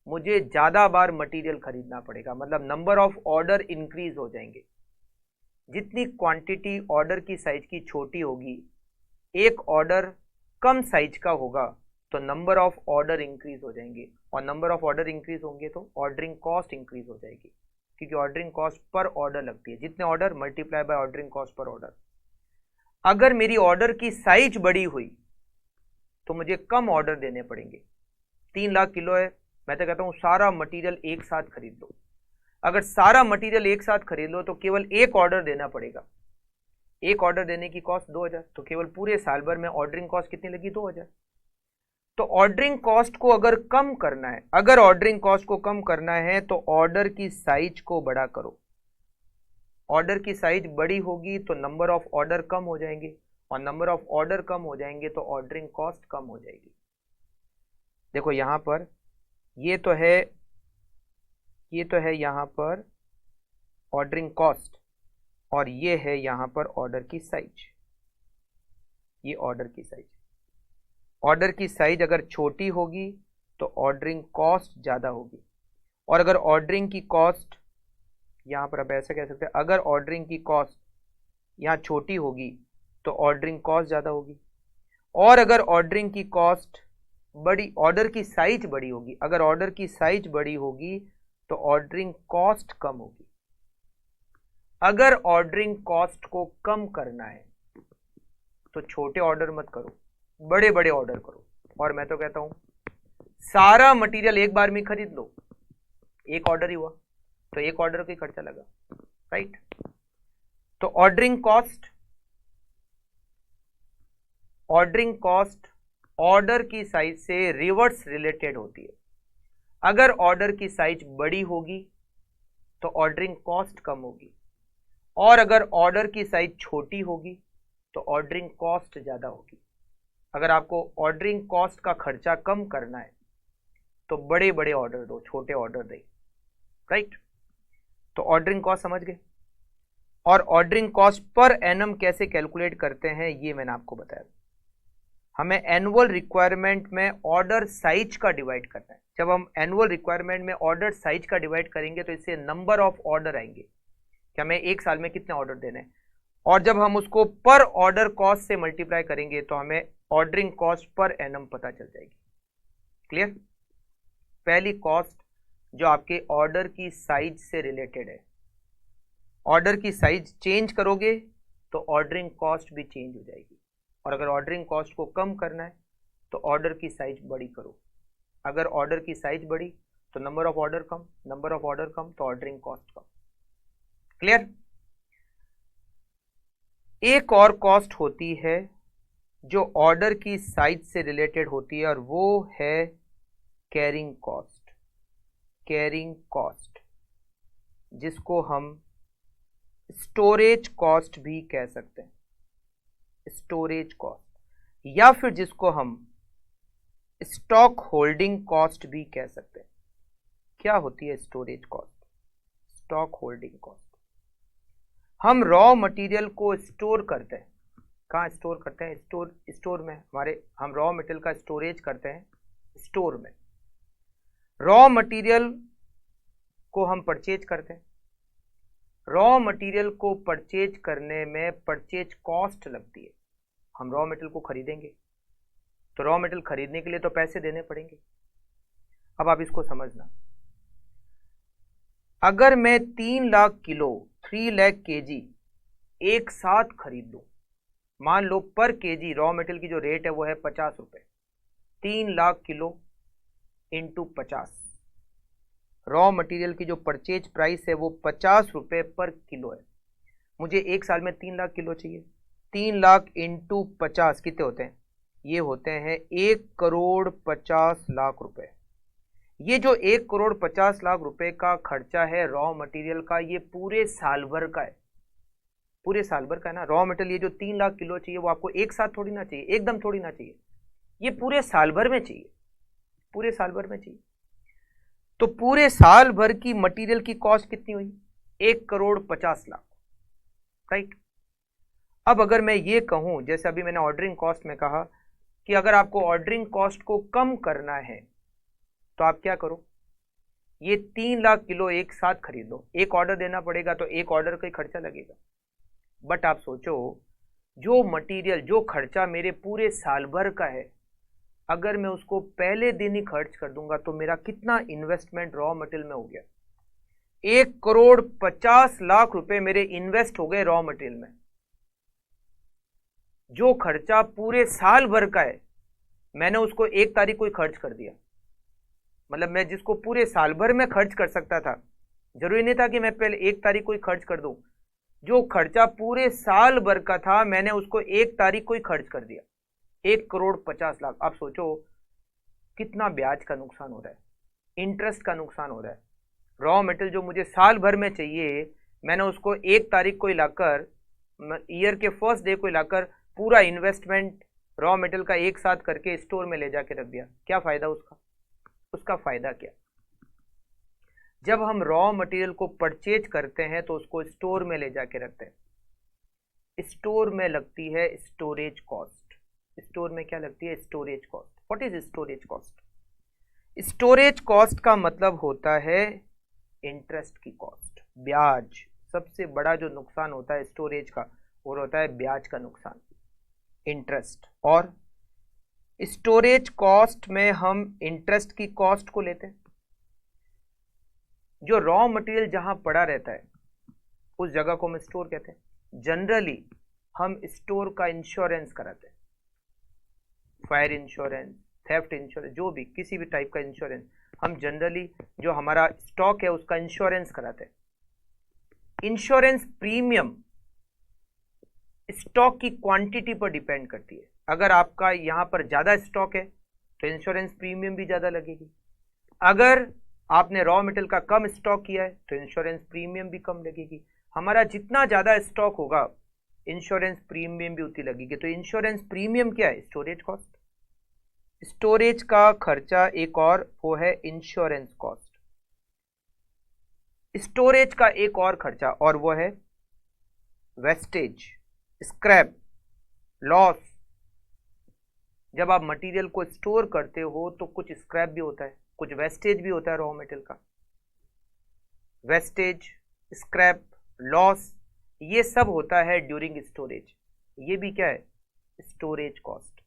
A: मुझे ज्यादा बार मटेरियल खरीदना पड़ेगा, मतलब नंबर ऑफ ऑर्डर इंक्रीज हो जाएंगे। जितनी क्वांटिटी ऑर्डर की साइज की छोटी होगी, एक ऑर्डर कम साइज का होगा, तो नंबर ऑफ ऑर्डर इंक्रीज हो जाएंगे, और नंबर ऑफ ऑर्डर इंक्रीज होंगे तो ऑर्डरिंग कॉस्ट इंक्रीज हो जाएगी, क्योंकि ऑर्डरिंग कॉस्ट पर ऑर्डर लगती है। जितने order multiply by ordering cost per order. अगर मेरी ऑर्डर की साइज बड़ी हुई तो मुझे कम ऑर्डर देने पड़ेंगे। 3 लाख किलो है, मैं तो कहता हूं सारा मटेरियल एक साथ खरीद लो। अगर सारा मटेरियल एक साथ खरीद लो तो केवल एक ऑर्डर देना पड़ेगा। एक ऑर्डर देने की कॉस्ट 2,000, तो केवल पूरे साल भर में ऑर्डरिंग कॉस्ट कितनी लगी? 2,000। तो ऑर्डरिंग कॉस्ट को अगर कम करना है, अगर ऑर्डरिंग कॉस्ट को कम करना है तो ऑर्डर की साइज को बड़ा करो। ऑर्डर की साइज बड़ी होगी तो नंबर ऑफ ऑर्डर कम हो जाएंगे, और नंबर ऑफ ऑर्डर कम हो जाएंगे तो ऑर्डरिंग कॉस्ट कम हो जाएगी। देखो यहां पर ये तो है, ये तो है यहां पर ऑर्डरिंग कॉस्ट, और ये है यहां पर ऑर्डर की साइज। ये ऑर्डर की साइज, ऑर्डर की साइज अगर छोटी होगी तो ऑर्डरिंग कॉस्ट ज्यादा होगी, और अगर ऑर्डरिंग की कॉस्ट, यहां पर आप ऐसा कह सकते हैं, अगर ऑर्डरिंग की कॉस्ट यहां छोटी होगी तो ऑर्डरिंग कॉस्ट ज्यादा होगी, और अगर ऑर्डरिंग की कॉस्ट बड़ी, ऑर्डर की साइज बड़ी होगी, अगर ऑर्डर की साइज बड़ी होगी तो ऑर्डरिंग कॉस्ट कम होगी। अगर ऑर्डरिंग कॉस्ट को कम करना है तो छोटे ऑर्डर मत करो, बड़े बड़े ऑर्डर करो। और मैं तो कहता हूं सारा मटेरियल एक बार में खरीद लो। एक ऑर्डर ही हुआ तो एक ऑर्डर का खर्चा लगा, राइट। तो ordering cost, ordering cost order की साइज से रिवर्स रिलेटेड होती है। अगर ऑर्डर की साइज बड़ी होगी तो ऑर्डरिंग कॉस्ट कम होगी, और अगर ऑर्डर की साइज छोटी होगी तो ऑर्डरिंग कॉस्ट ज्यादा होगी। अगर आपको ऑर्डरिंग कॉस्ट का खर्चा कम करना है तो बड़े बड़े ऑर्डर दो, छोटे ऑर्डर दे, राइट। तो ऑर्डरिंग कॉस्ट समझ गए। और ऑर्डरिंग कॉस्ट पर एनम कैसे कैलकुलेट करते हैं ये मैंने आपको बताया। हमें एनुअल रिक्वायरमेंट में ऑर्डर साइज का डिवाइड करना है। जब हम एनुअल रिक्वायरमेंट में ऑर्डर साइज का डिवाइड करेंगे तो इससे नंबर ऑफ ऑर्डर आएंगे कि हमें एक साल में कितने ऑर्डर देने हैं, और जब हम उसको पर ऑर्डर कॉस्ट से मल्टीप्लाई करेंगे तो हमें ऑर्डरिंग कॉस्ट पर एनम पता चल जाएगी। क्लियर? पहली कॉस्ट जो आपके ऑर्डर की साइज से रिलेटेड है, ऑर्डर की साइज चेंज करोगे तो ऑर्डरिंग कॉस्ट भी चेंज हो जाएगी, और अगर ऑर्डरिंग कॉस्ट को कम करना है तो ऑर्डर की साइज बड़ी करो। अगर ऑर्डर की साइज बड़ी तो नंबर ऑफ ऑर्डर कम, नंबर ऑफ ऑर्डर कम तो ऑर्डरिंग कॉस्ट कम। क्लियर? एक और कॉस्ट होती है जो ऑर्डर की साइज से रिलेटेड होती है, और वो है कैरिंग कॉस्ट। कैरिंग कॉस्ट जिसको हम स्टोरेज कॉस्ट भी कह सकते हैं, स्टोरेज कॉस्ट, या फिर जिसको हम स्टॉक होल्डिंग कॉस्ट भी कह सकते हैं। क्या होती है storage cost? Stock holding cost. हम रॉ मटेरियल को स्टोर करते हैं। कहाँ स्टोर करते हैं? स्टोर में। हम रॉ मटेरियल का स्टोरेज करते हैं स्टोर में। रॉ मटेरियल को हम परचेज करते हैं। रॉ मटेरियल को परचेज करने में परचेज कॉस्ट लगती है। हम रॉ मटेरियल को खरीदेंगे तो रॉ मटेरियल खरीदने के लिए तो पैसे देने पड़ेंगे। अब आप इसको समझना, अगर मैं 3 लाख किलो 3 लाख केजी एक साथ खरीद लूं, मान लो पर केजी रॉ मटेरियल की जो रेट है वो है 50 रुपए, 3 lakh kilo into 50, raw material की जो परचेज प्राइस है वो 50 रुपए पर किलो है। मुझे एक साल में 3 लाख किलो चाहिए। 3 लाख इंटू 50 कितने होते हैं? ये होते हैं 1,50,00,000 रुपए। ये जो 1,50,00,000 रुपए का खर्चा है रॉ मटेरियल का, ये पूरे साल भर का है। पूरे साल भर का है ना रॉ मटेरियल। ये जो 3 लाख किलो चाहिए वो आपको एक साथ थोड़ी ना चाहिए, एकदम थोड़ी ना चाहिए, ये पूरे साल भर में चाहिए, पूरे साल भर में चाहिए। तो पूरे साल भर की मटेरियल की कॉस्ट कितनी हुई? 1,50,00,000, राइट। अब अगर मैं ये कहूं, जैसे अभी मैंने ऑर्डरिंग कॉस्ट में कहा कि अगर आपको ऑर्डरिंग कॉस्ट को कम करना है तो आप क्या करो, ये 3 लाख किलो एक साथ खरीद लो। एक ऑर्डर देना पड़ेगा तो एक ऑर्डर का ही खर्चा लगेगा। बट आप सोचो, जो मटेरियल, जो खर्चा मेरे पूरे साल भर का है, अगर मैं उसको पहले दिन ही खर्च कर दूंगा तो मेरा कितना इन्वेस्टमेंट रॉ मटेरियल में हो गया? 1,50,00,000 रुपए मेरे इन्वेस्ट हो गए रॉ मटेरियल में। जो खर्चा पूरे साल भर का है मैंने उसको 1 तारीख को ही खर्च कर दिया। मतलब मैं जिसको पूरे साल भर में खर्च कर सकता था, जरूरी नहीं था कि मैं पहले 1 तारीख को ही खर्च कर दूं। जो खर्चा पूरे साल भर का था मैंने उसको 1 तारीख को ही खर्च कर दिया, 1,50,00,000। आप सोचो कितना ब्याज का नुकसान हो रहा है, इंटरेस्ट का नुकसान हो रहा है। रॉ मटेरियल जो मुझे साल भर में चाहिए मैंने उसको 1 तारीख को ही लाकर, ईयर के फर्स्ट डे को ही लाकर पूरा इन्वेस्टमेंट रॉ मटेरियल का एक साथ करके स्टोर में ले जाके रख दिया। क्या फायदा उसका? उसका फायदा क्या? जब हम रॉ मटेरियल को परचेज करते हैं तो उसको स्टोर में ले जाके रखते हैं। स्टोर में लगती है स्टोरेज कॉस्ट। स्टोर में क्या लगती है? Storage cost. What is storage cost? Storage cost का मतलब होता है इंटरेस्ट की कॉस्ट, ब्याज। सबसे बड़ा जो नुकसान होता है स्टोरेज का वो होता है ब्याज का नुकसान, इंटरेस्ट। और स्टोरेज कॉस्ट में हम इंटरेस्ट की कॉस्ट को लेते हैं। जो रॉ मटेरियल जहां पड़ा रहता है उस जगह को हम स्टोर कहते हैं। जनरली हम स्टोर का इंश्योरेंस कराते हैं, फायर इंश्योरेंस, थेफ्ट इंश्योरेंस, जो भी किसी भी टाइप का इंश्योरेंस हम जनरली जो हमारा स्टॉक है उसका इंश्योरेंस कराते हैं। इंश्योरेंस प्रीमियम स्टॉक की क्वांटिटी पर डिपेंड करती है। अगर आपका यहां पर ज्यादा स्टॉक है तो इंश्योरेंस प्रीमियम भी ज्यादा लगेगी। अगर आपने रॉ मटेरियल का कम स्टॉक किया है तो इंश्योरेंस प्रीमियम भी कम लगेगी। हमारा जितना ज्यादा स्टॉक होगा इंश्योरेंस प्रीमियम भी उतनी लगेगी। तो इंश्योरेंस प्रीमियम क्या है? Storage cost. स्टोरेज का खर्चा एक और वो है इंश्योरेंस कॉस्ट। स्टोरेज का एक और खर्चा और वो है वेस्टेज, स्क्रैप, लॉस। जब आप मटेरियल को स्टोर करते हो तो कुछ स्क्रैप भी होता है, कुछ वेस्टेज भी होता है रॉ मटेरियल का। वेस्टेज, स्क्रैप, लॉस, ये सब होता है ड्यूरिंग स्टोरेज। ये भी क्या है? Storage cost.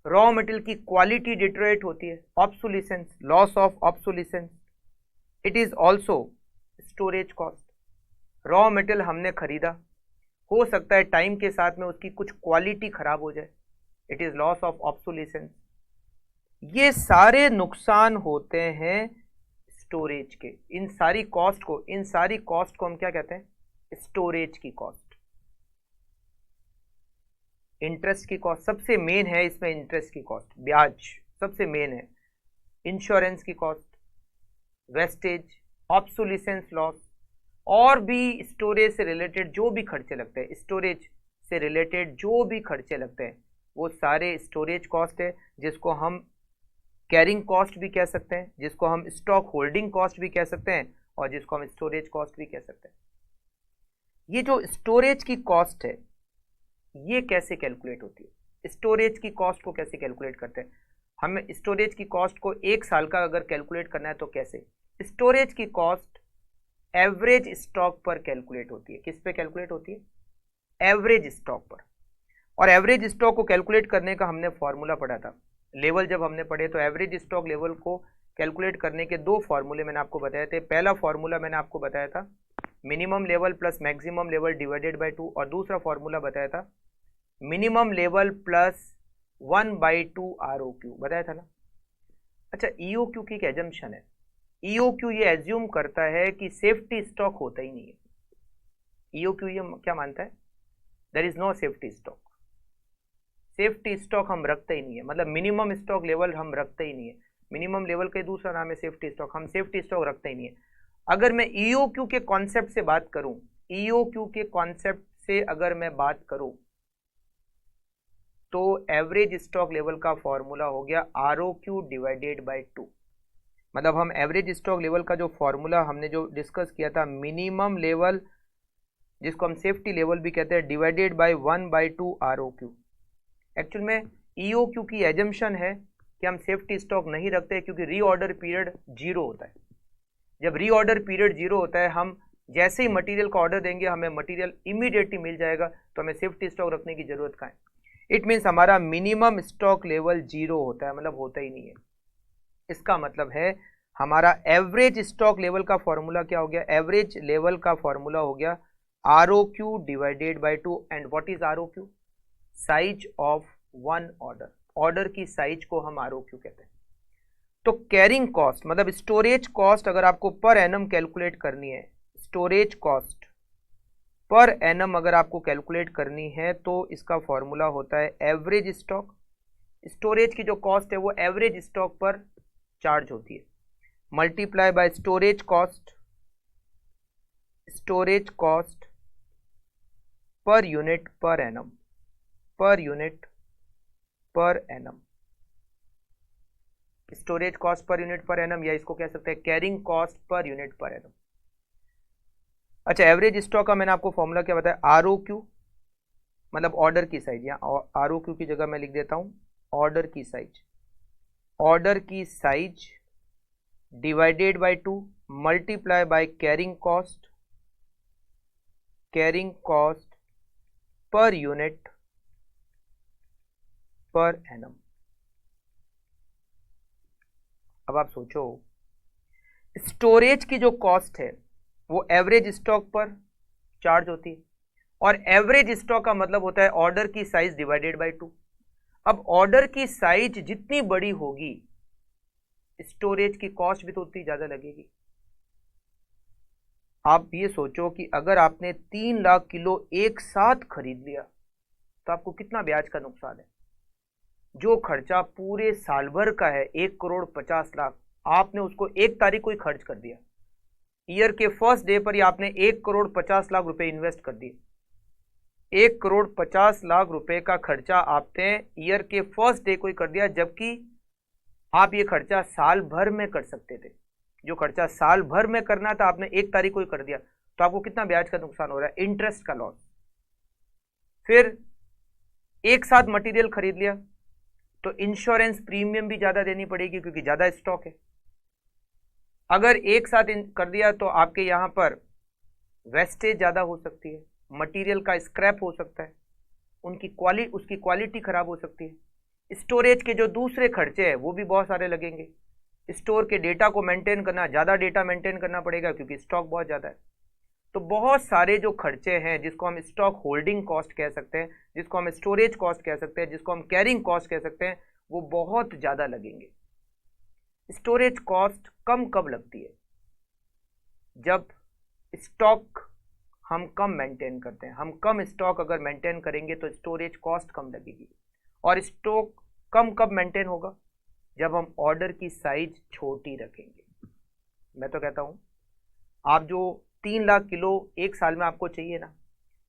A: रॉ मटेरियल की क्वालिटी डिटेरियोरेट होती है, obsolescence, loss of obsolescence, it is also storage cost. Raw material हमने खरीदा, हो सकता है टाइम के साथ में उसकी कुछ क्वालिटी खराब हो जाए, it is loss of obsolescence. ये सारे नुकसान होते हैं स्टोरेज के। इन सारी कॉस्ट को हम क्या कहते हैं? स्टोरेज की कॉस्ट। इंटरेस्ट की कॉस्ट सबसे मेन है इसमें, इंटरेस्ट की कॉस्ट, ब्याज सबसे मेन है। इंश्योरेंस की कॉस्ट, वेस्टेज, ऑब्सोलिसेंस लॉस, और भी स्टोरेज से रिलेटेड जो भी खर्चे लगते हैं, स्टोरेज से रिलेटेड जो भी खर्चे लगते हैं वो सारे स्टोरेज कॉस्ट है, जिसको हम कैरिंग कॉस्ट भी कह सकते हैं, जिसको हम स्टॉक होल्डिंग कॉस्ट भी कह सकते हैं, और जिसको हम स्टोरेज कॉस्ट भी कह सकते हैं। ये जो स्टोरेज की कॉस्ट है ये कैसे कैलकुलेट होती है? स्टोरेज की कॉस्ट को कैसे कैलकुलेट करते हैं? हमें स्टोरेज की कॉस्ट को एक साल का अगर कैलकुलेट करना है तो कैसे? स्टोरेज की कॉस्ट एवरेज स्टॉक पर कैलकुलेट होती है। किस पे कैलकुलेट होती है? एवरेज स्टॉक पर। और एवरेज स्टॉक को कैलकुलेट करने का हमने फॉर्मूला पढ़ा था, लेवल जब हमने पढ़े तो एवरेज स्टॉक लेवल को कैलकुलेट करने के दो फॉर्मूले मैंने आपको बताए थे। पहला फॉर्मूला मैंने आपको बताया था minimum level plus maximum level divided by 2, और दूसरा फॉर्मूला बताया था मिनिमम लेवल प्लस 1/2 ROQ, बताया था ना। अच्छा, EOQ की एक एजम्पशन है। EOQ ये एज्यूम करता है कि सेफ्टी स्टॉक होता ही नहीं है। EOQ ये क्या मानता है? There is no safety stock. Safety stock हम रखते ही नहीं है, मतलब मिनिमम स्टॉक लेवल हम रखते ही नहीं है। मिनिमम लेवल का दूसरा नाम है सेफ्टी स्टॉक, हम सेफ्टी स्टॉक रखते ही नहीं है। अगर मैं EOQ के कॉन्सेप्ट से बात करूं, EOQ के कॉन्सेप्ट से अगर मैं बात करूं तो एवरेज स्टॉक लेवल का फॉर्मूला हो गया ROQ डिवाइडेड बाय 2। मतलब हम एवरेज स्टॉक लेवल का जो फॉर्मूला हमने जो डिस्कस किया था, मिनिमम लेवल जिसको हम सेफ्टी लेवल भी कहते हैं, डिवाइडेड बाय 1/2 ROQ। एक्चुअल में EOQ की एजम्पशन है कि हम सेफ्टी स्टॉक नहीं रखते क्योंकि रीऑर्डर पीरियड 0 होता है। जब रीऑर्डर पीरियड 0 होता है, हम जैसे ही मटेरियल का ऑर्डर देंगे हमें मटेरियल इमीडिएटली मिल जाएगा, तो हमें सेफ्टी स्टॉक रखने की जरूरत कहाँ है। इट मीन्स हमारा मिनिमम स्टॉक लेवल 0 होता है, मतलब होता ही नहीं है। इसका मतलब है हमारा एवरेज स्टॉक लेवल का फॉर्मूला क्या हो गया? एवरेज लेवल का फॉर्मूला हो गया ROQ divided by 2। And what is ROQ? Size of one order. Order की साइज को हम ROQ कहते हैं। तो कैरिंग कॉस्ट मतलब स्टोरेज कॉस्ट अगर आपको पर एनम कैलकुलेट करनी है, स्टोरेज कॉस्ट पर एनम अगर आपको कैलकुलेट करनी है तो इसका फॉर्मूला होता है एवरेज स्टॉक। स्टोरेज की जो कॉस्ट है वो एवरेज स्टॉक पर चार्ज होती है, multiply by storage cost per unit per annum, पर unit per annum. Storage cost per unit per annum, या इसको कह सकते हैं carrying cost per unit per annum. अच्छा, एवरेज स्टॉक का मैंने आपको फॉर्मूला क्या बताया? ROQ मतलब ऑर्डर की साइज। यहाँ ROQ की जगह मैं लिख देता हूं ऑर्डर की साइज। ऑर्डर की size divided by 2 multiply by carrying cost per unit per annum. अब आप सोचो, स्टोरेज की जो कॉस्ट है वो एवरेज स्टॉक पर चार्ज होती है, और एवरेज स्टॉक का मतलब होता है ऑर्डर की साइज डिवाइडेड बाय 2। अब ऑर्डर की साइज जितनी बड़ी होगी स्टोरेज की कॉस्ट भी तो उतनी ज्यादा लगेगी। आप ये सोचो कि अगर आपने 3 लाख किलो एक साथ खरीद लिया तो आपको कितना ब्याज का नुकसान है। जो खर्चा पूरे साल भर का है 1,50,00,000, आपने उसको 1 तारीख को ही खर्च कर दिया। ईयर के फर्स्ट डे पर ही आपने 1,50,00,000 रुपए इन्वेस्ट कर दिए। 1,50,00,000 रुपए का खर्चा आपने ईयर के फर्स्ट डे को ही कर दिया, जबकि आप ये खर्चा साल भर में कर सकते थे। जो खर्चा साल भर में करना था आपने 1 तारीख को ही कर दिया, तो आपको कितना ब्याज का नुकसान हो रहा है? इंटरेस्ट का लॉस। फिर एक साथ मटेरियल खरीद लिया तो इंश्योरेंस प्रीमियम भी ज्यादा देनी पड़ेगी क्योंकि ज्यादा स्टॉक है। अगर एक साथ कर दिया तो आपके यहां पर वेस्टेज ज्यादा हो सकती है, मटेरियल का स्क्रैप हो सकता है, उसकी क्वालिटी खराब हो सकती है। स्टोरेज के जो दूसरे खर्चे हैं वो भी बहुत सारे लगेंगे। स्टोर के डेटा को मेंटेन करना, ज्यादा डेटा मेंटेन करना पड़ेगा क्योंकि स्टॉक बहुत ज्यादा है। तो बहुत सारे जो खर्चे हैं जिसको हम स्टॉक होल्डिंग कॉस्ट कह सकते हैं, जिसको हम स्टोरेज कॉस्ट कह सकते हैं, जिसको हम कैरिंग कॉस्ट कह सकते हैं, वो बहुत ज्यादा लगेंगे। स्टोरेज कॉस्ट कम कब लगती है? जब स्टॉक हम कम मेंटेन करते हैं। हम कम स्टॉक अगर मेंटेन करेंगे तो स्टोरेज कॉस्ट कम लगेगी। और स्टॉक कम कब मेंटेन होगा? जब हम ऑर्डर की साइज छोटी रखेंगे। मैं तो कहता हूं आप जो 3 लाख किलो एक साल में आपको चाहिए ना,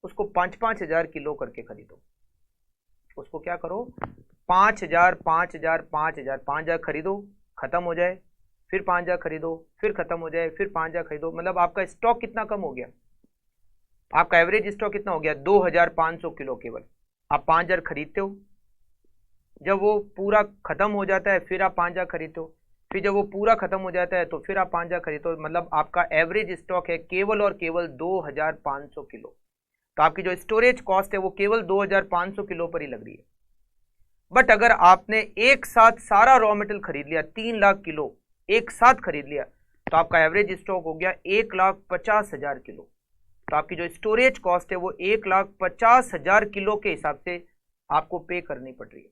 A: उसको 5-5 हजार किलो करके खरीदो। उसको क्या करो, 5,000 5,000 5,000 5,000 खरीदो, खत्म हो जाए, फिर 5,000 खरीदो, फिर खत्म हो जाए, फिर 5,000 खरीदो। मतलब आपका स्टॉक कितना कम हो गया? आपका एवरेज स्टॉक कितना हो गया? 2,500 किलो केवल। आप 5,000 खरीदते हो, जब वो पूरा खत्म हो जाता है फिर आप 5,000 खरीदते हो, फिर जब वो पूरा खत्म हो जाता है तो फिर आप 5,000 खरीदते हो। मतलब आपका एवरेज स्टॉक है केवल और केवल 2,500 किलो। तो आपकी जो स्टोरेज कॉस्ट है वो केवल 2,500 किलो पर ही लग रही है। बट अगर आपने एक साथ सारा रॉ मटेरियल खरीद लिया, 3 लाख किलो एक साथ खरीद लिया, तो आपका एवरेज स्टॉक हो गया 1,50,000 किलो। तो आपकी जो स्टोरेज कॉस्ट है वो 1,50,000 किलो के हिसाब से आपको पे करनी पड़ रही है।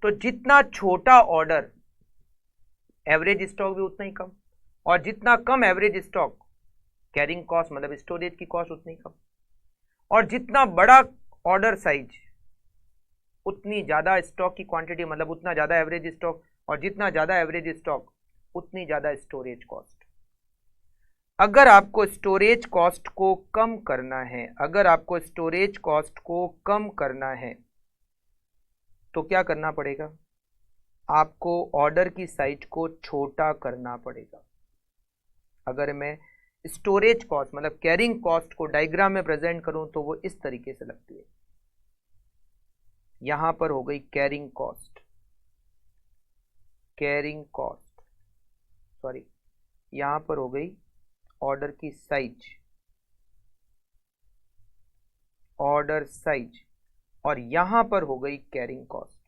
A: तो जितना छोटा ऑर्डर एवरेज स्टॉक भी उतना ही कम, और जितना कम एवरेज स्टॉक कैरिंग कॉस्ट मतलब स्टोरेज की कॉस्ट उतनी कम, और जितना बड़ा ऑर्डर साइज उतनी ज्यादा स्टॉक की क्वांटिटी मतलब उतना ज्यादा एवरेज स्टॉक, और जितना ज्यादा एवरेज स्टॉक उतनी ज्यादा स्टोरेज कॉस्ट। अगर आपको स्टोरेज कॉस्ट को कम करना है, अगर आपको स्टोरेज कॉस्ट को कम करना है तो क्या करना पड़ेगा? आपको ऑर्डर की साइज को छोटा करना पड़ेगा। अगर मैं स्टोरेज कॉस्ट मतलब कैरिंग कॉस्ट को डायग्राम में प्रेजेंट करूं तो वो इस तरीके से लगती है। यहां पर हो गई carrying cost, carrying cost, sorry यहां पर हो गई ऑर्डर की साइज, ऑर्डर साइज, और यहां पर हो गई carrying cost,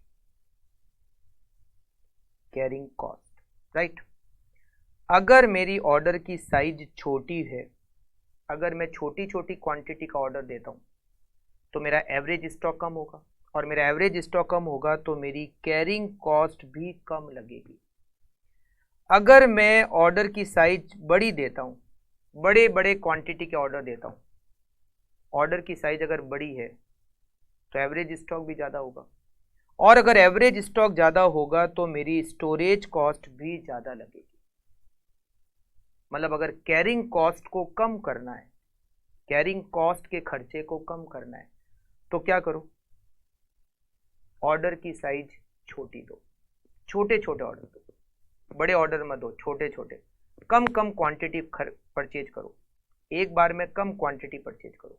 A: carrying cost, right. अगर मेरी ऑर्डर की साइज छोटी है, अगर मैं छोटी छोटी क्वांटिटी का ऑर्डर देता हूं तो मेरा एवरेज स्टॉक कम होगा, और मेरा एवरेज स्टॉक कम होगा तो मेरी कैरिंग कॉस्ट भी कम लगेगी। अगर मैं ऑर्डर की साइज बड़ी देता हूं, बड़े बड़े क्वांटिटी के ऑर्डर देता हूं, ऑर्डर की साइज अगर बड़ी है तो एवरेज स्टॉक भी ज्यादा होगा, और अगर एवरेज स्टॉक ज्यादा होगा तो मेरी स्टोरेज कॉस्ट भी ज्यादा लगेगी। मतलब अगर कैरिंग कॉस्ट को कम करना है, कैरिंग कॉस्ट के खर्चे को कम करना है तो क्या करो? ऑर्डर की साइज छोटी दो, छोटे छोटे ऑर्डर दो, बड़े ऑर्डर मत दो, छोटे छोटे, कम कम क्वांटिटी परचेज करो, एक बार में कम क्वांटिटी परचेज करो,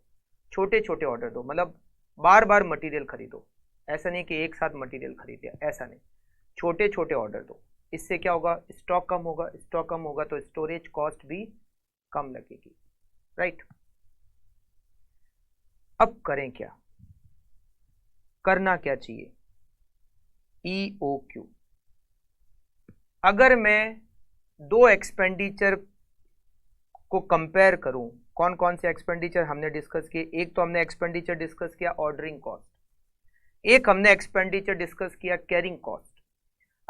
A: छोटे छोटे ऑर्डर दो। मतलब बार बार मटेरियल खरीदो, ऐसा नहीं कि एक साथ मटेरियल खरीद लिया, ऐसा नहीं, छोटे छोटे ऑर्डर दो। इससे क्या होगा? स्टॉक कम होगा, स्टॉक कम होगा तो स्टोरेज कॉस्ट भी कम लगेगी, राइट। अब करें क्या, करना क्या चाहिए? EOQ। अगर मैं दो एक्सपेंडिचर को कंपेयर करूं, कौन कौन से एक्सपेंडिचर हमने डिस्कस किए? एक तो हमने एक्सपेंडिचर डिस्कस किया ऑर्डरिंग कॉस्ट, एक हमने एक्सपेंडिचर डिस्कस किया कैरिंग कॉस्ट।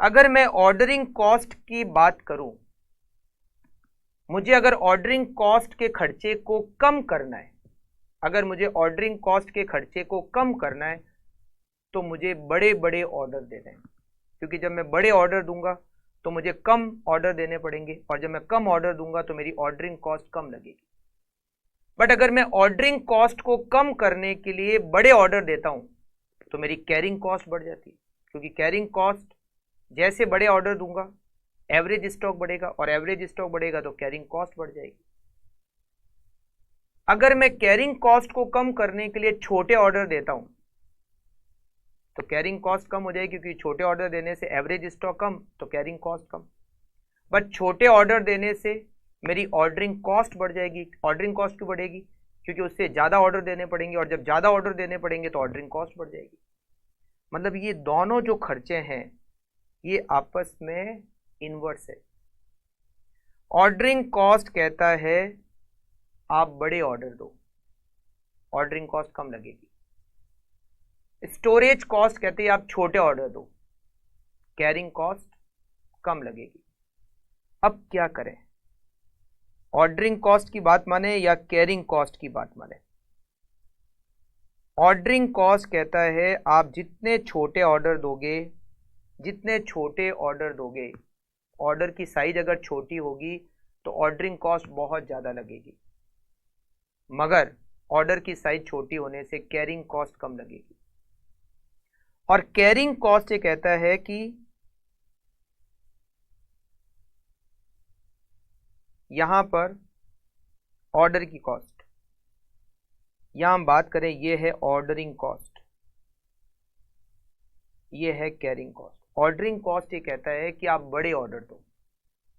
A: अगर मैं ऑर्डरिंग कॉस्ट की बात करूं, मुझे अगर ऑर्डरिंग कॉस्ट के खर्चे को कम करना है, अगर मुझे ऑर्डरिंग कॉस्ट के खर्चे को कम करना है तो मुझे बड़े बड़े ऑर्डर देने हैं, क्योंकि जब मैं बड़े ऑर्डर दूंगा तो मुझे कम ऑर्डर देने पड़ेंगे, और जब मैं कम ऑर्डर दूंगा तो मेरी ऑर्डरिंग कॉस्ट कम लगेगी। बट अगर मैं ऑर्डरिंग कॉस्ट को कम करने के लिए बड़े ऑर्डर देता हूं तो मेरी कैरिंग कॉस्ट बढ़ जाती है, क्योंकि कैरिंग कॉस्ट जैसे बड़े ऑर्डर दूंगा एवरेज स्टॉक बढ़ेगा, और एवरेज स्टॉक बढ़ेगा तो कैरिंग कॉस्ट बढ़ जाएगी। अगर मैं कैरिंग कॉस्ट को कम करने के लिए छोटे ऑर्डर देता हूं तो कैरिंग कॉस्ट कम हो जाएगी, क्योंकि छोटे ऑर्डर देने से एवरेज स्टॉक कम तो कैरिंग कॉस्ट कम। बट छोटे ऑर्डर देने से मेरी ऑर्डरिंग कॉस्ट बढ़ जाएगी। ऑर्डरिंग कॉस्ट क्यों बढ़ेगी? क्योंकि उससे ज़्यादा ऑर्डर देने पड़ेंगे, और जब ज़्यादा ऑर्डर देने पड़ेंगे तो ऑर्डरिंग कॉस्ट बढ़ जाएगी। मतलब ये दोनों जो खर्चे हैं ये आपस में इनवर्स है। ऑर्डरिंग कॉस्ट कहता है आप बड़े ऑर्डर दो, ऑर्डरिंग कॉस्ट कम लगेगी। स्टोरेज कॉस्ट कहते हैं आप छोटे ऑर्डर दो, कैरिंग कॉस्ट कम लगेगी। अब क्या करें, ऑर्डरिंग कॉस्ट की बात माने या कैरिंग कॉस्ट की बात माने? ऑर्डरिंग कॉस्ट कहता है आप जितने छोटे ऑर्डर दोगे, जितने छोटे ऑर्डर दोगे, ऑर्डर की साइज अगर छोटी होगी तो ऑर्डरिंग कॉस्ट बहुत ज़्यादा लगेगी, मगर ऑर्डर की साइज छोटी होने से कैरिंग कॉस्ट कम लगेगी। और कैरिंग कॉस्ट ये कहता है कि यहां पर ऑर्डर की कॉस्ट, यहां हम बात करें ये है ऑर्डरिंग कॉस्ट, ये है कैरिंग कॉस्ट। ऑर्डरिंग कॉस्ट ये कहता है कि आप बड़े ऑर्डर दो।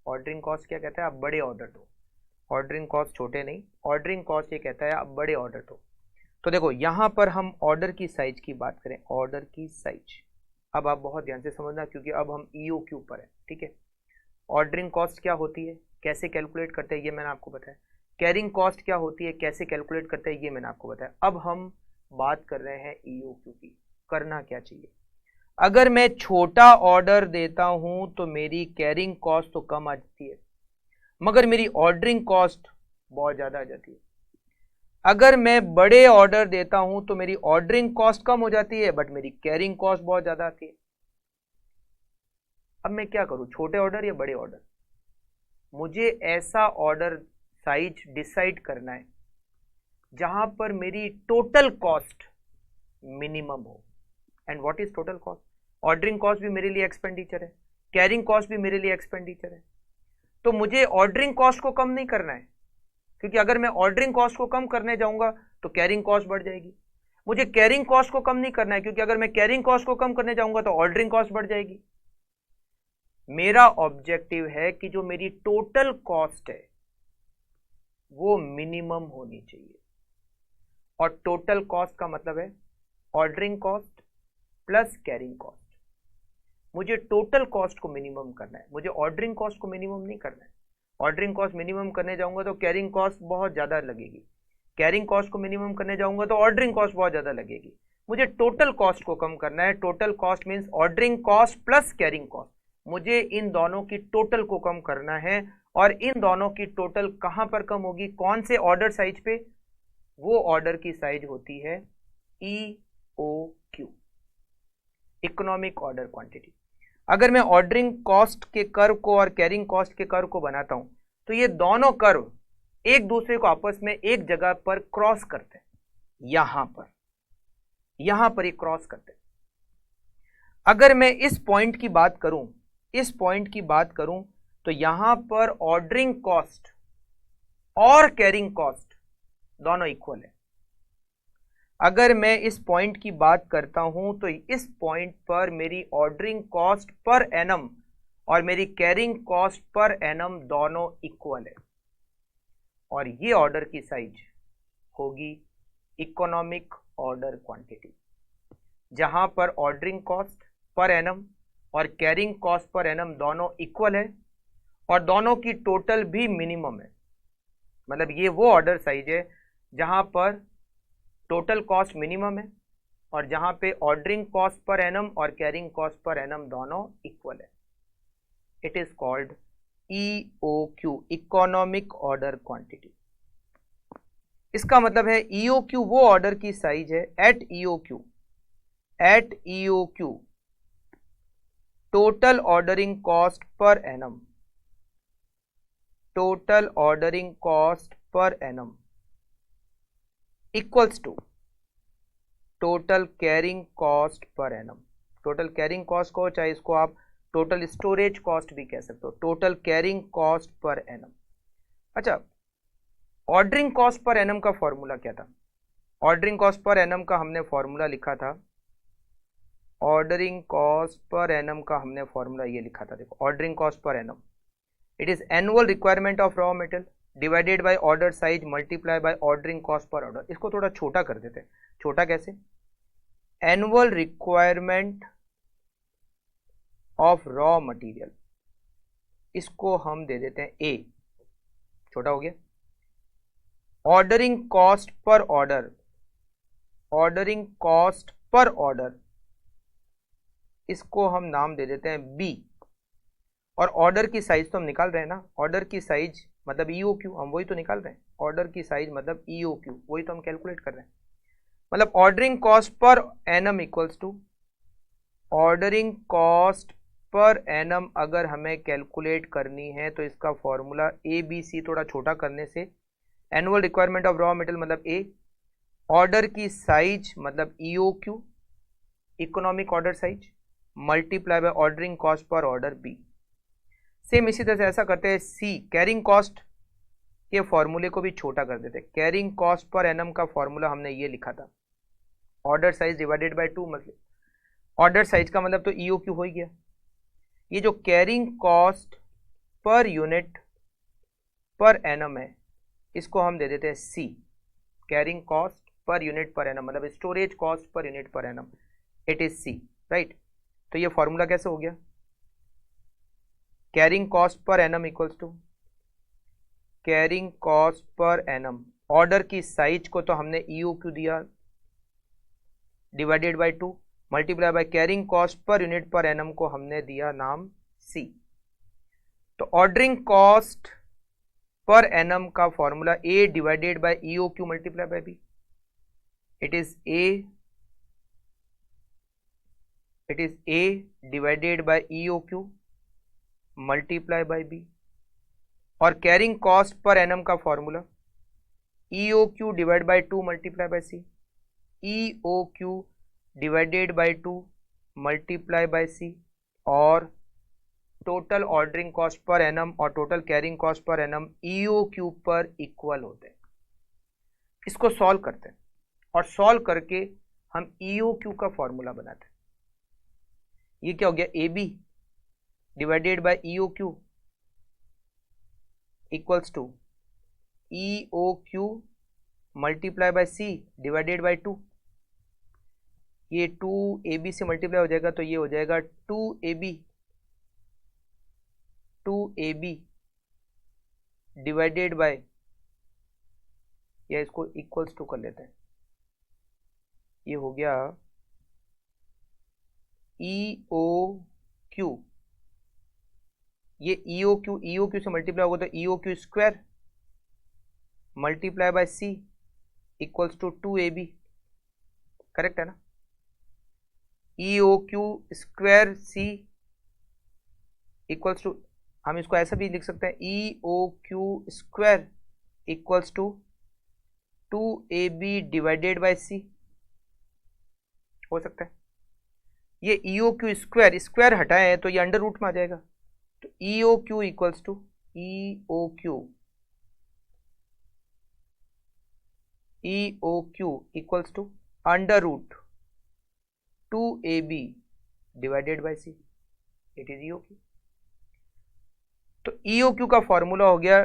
A: ऑर्डरिंग कॉस्ट क्या कहता है? आप बड़े ऑर्डर दो। ऑर्डरिंग कॉस्ट छोटे नहीं, ऑर्डरिंग कॉस्ट ये कहता है आप बड़े ऑर्डर दो। तो देखो यहां पर हम ऑर्डर की साइज की बात करें, ऑर्डर की साइज। अब आप बहुत ध्यान से समझना, क्योंकि अब हम EOQ पर है, ठीक है। ऑर्डरिंग कॉस्ट क्या होती है, कैसे कैलकुलेट करते हैं, ये मैंने आपको बताया। कैरिंग कॉस्ट क्या होती है, कैसे कैलकुलेट करते हैं, ये मैंने आपको बताया। अब हम बात कर रहे हैं EOQ की। करना क्या चाहिए? अगर मैं छोटा ऑर्डर देता हूं तो मेरी कैरिंग कॉस्ट तो कम आ जाती है, मगर मेरी ऑर्डरिंग कॉस्ट बहुत ज़्यादा आ जाती है। अगर मैं बड़े ऑर्डर देता हूं तो मेरी ऑर्डरिंग कॉस्ट कम हो जाती है, बट मेरी कैरिंग कॉस्ट बहुत ज़्यादा आती है। अब मैं क्या करूं, छोटे ऑर्डर या बड़े ऑर्डर? मुझे ऐसा ऑर्डर साइज डिसाइड करना है जहां पर मेरी टोटल कॉस्ट मिनिमम हो। And what is total cost? Ordering cost भी मेरे लिए एक्सपेंडिचर है, कैरिंग कॉस्ट भी मेरे लिए एक्सपेंडिचर है। तो मुझे ऑर्डरिंग कॉस्ट को कम नहीं करना है, क्योंकि अगर मैं ऑर्डरिंग कॉस्ट को कम करने जाऊंगा तो कैरिंग कॉस्ट बढ़ जाएगी। मुझे कैरिंग कॉस्ट को कम नहीं करना है, क्योंकि अगर मैं कैरिंग कॉस्ट को कम करने जाऊंगा तो ऑर्डरिंग कॉस्ट बढ़ जाएगी। मेरा ऑब्जेक्टिव है कि जो मेरी टोटल कॉस्ट है वो मिनिमम होनी चाहिए। और टोटल कॉस्ट का मतलब है ordering cost plus carrying cost. मुझे टोटल कॉस्ट को मिनिमम करना है, मुझे ऑर्डरिंग कॉस्ट को मिनिमम नहीं करना है। ऑर्डरिंग कॉस्ट मिनिमम करने जाऊंगा तो कैरिंग कॉस्ट बहुत ज़्यादा लगेगी, कैरिंग कॉस्ट को मिनिमम करने जाऊंगा तो ऑर्डरिंग कॉस्ट बहुत ज़्यादा लगेगी। मुझे टोटल कॉस्ट को कम करना है। Total cost means ordering cost plus carrying cost. मुझे इन दोनों की टोटल को कम करना है, और इन दोनों की टोटल कहां पर कम होगी, कौन से ऑर्डर साइज पे? वो ऑर्डर की साइज होती है EOQ, इकोनॉमिक ऑर्डर क्वांटिटी। अगर मैं ऑर्डरिंग कॉस्ट के कर्व को और कैरिंग कॉस्ट के कर्व को बनाता हूं तो ये दोनों कर्व एक दूसरे को आपस में एक जगह पर क्रॉस करते हैं, यहां पर ये क्रॉस करते हैं। अगर मैं इस पॉइंट की बात करूं, इस पॉइंट की बात करूं तो यहां पर ऑर्डरिंग कॉस्ट और कैरिंग कॉस्ट दोनों इक्वल है। अगर मैं इस पॉइंट की बात करता हूं तो इस पॉइंट पर मेरी ऑर्डरिंग कॉस्ट पर एनम और मेरी कैरिंग कॉस्ट पर एनम दोनों इक्वल है, और ये ऑर्डर की साइज होगी इकोनॉमिक ऑर्डर क्वांटिटी, जहां पर ऑर्डरिंग कॉस्ट पर एनम और कैरिंग कॉस्ट पर एनम दोनों इक्वल है, और दोनों की टोटल भी मिनिमम है। मतलब ये वो ऑर्डर साइज है जहां पर टोटल कॉस्ट मिनिमम है और जहां पे ऑर्डरिंग कॉस्ट पर एनम और कैरिंग कॉस्ट पर एनम दोनों इक्वल है। It is called EOQ, economic order quantity. इसका मतलब है EOQ वो ऑर्डर की साइज है at EOQ total ordering cost per annum, total ordering cost per annum equals to total carrying cost per annum. Total carrying cost को चाहे इसको आप टोटल स्टोरेज कॉस्ट भी कह सकते हो, total carrying cost per annum. अच्छा, ऑर्डरिंग कॉस्ट पर एनम का फॉर्मूला क्या था? ऑर्डरिंग कॉस्ट पर एनम का हमने फॉर्मूला लिखा था, ऑर्डरिंग कॉस्ट पर एनम का हमने फॉर्मूला ये लिखा था, देखो ordering cost per annum, it is annual requirement of raw material divided by order size multiply by ordering cost per order. इसको थोड़ा छोटा कर देते हैं। छोटा कैसे? Annual requirement of raw material, इसको हम दे देते हैं ए, छोटा हो गया। Ordering cost per order, ordering cost per order, इसको हम नाम दे देते हैं बी। और ऑर्डर की साइज तो हम निकाल रहे हैं ना, ऑर्डर की साइज मतलब ईओक्यू, हम वही तो निकाल रहे हैं। ऑर्डर की साइज मतलब ईओक्यू, वही तो हम कैलकुलेट कर रहे हैं। मतलब ordering cost per annum equals to, ordering cost per annum अगर हमें कैलकुलेट करनी है तो इसका फॉर्मूला ए बी सी, थोड़ा छोटा करने से annual requirement of raw material मतलब ए, ऑर्डर की साइज मतलब EOQ, economic order size, multiply by ordering cost per order B. Same इसी तरह से ऐसा करते हैं सी, कैरिंग कॉस्ट के फॉर्मूले को भी छोटा कर देते हैं। कैरिंग कॉस्ट पर एनम का फॉर्मूला हमने ये लिखा था, ऑर्डर साइज डिवाइडेड बाय 2, मतलब ऑर्डर साइज का मतलब तो ईओक्यू हो ही गया। ये जो carrying cost per unit per annum है, इसको हम दे देते हैं C, carrying cost per unit per annum मतलब storage cost per unit per annum, it is C, right. तो ये फॉर्मूला कैसे हो गया? Carrying cost per annum equals to carrying cost per annum, order की साइज को तो हमने ईओक्यू दिया divided by 2, multiply by carrying cost per unit per annum को हमने दिया नाम सी। तो ऑर्डरिंग कॉस्ट पर एनम का formula A divided by EOQ multiply by B, it is A divided by EOQ multiply by B. और carrying cost per annum का formula EOQ divide by 2 multiply by C, EOQ divided by 2 multiply by C. और total ordering cost per annum और total carrying cost per annum EOQ पर equal होते हैं। इसको solve करते हैं और सॉल्व करके हम ईओक्यू का फॉर्मूला बनाते हैं। ये क्या हो गया? A B divided by EOQ equals to EOQ multiply by C divided by 2। ये 2ab से मल्टीप्लाई हो जाएगा तो ये हो जाएगा 2ab डिवाइडेड बाय, या इसको इक्वल्स टू कर लेते हैं, ये हो गया EOQ। ये EOQ से मल्टीप्लाई होगा तो EOQ square multiply by C equals to 2ab, correct है ना? EOQ square C equals to, हम इसको ऐसा भी लिख सकते हैं, EOQ square equals to 2ab divided by C, हो सकता है। ये EOQ स्क्वायर, स्क्वायर हटाए तो ये अंडर रूट में आ जाएगा, तो EOQ equals to EOQ equals to under root 2ab divided by C, it is EOQ। तो EOQ का फॉर्मूला हो गया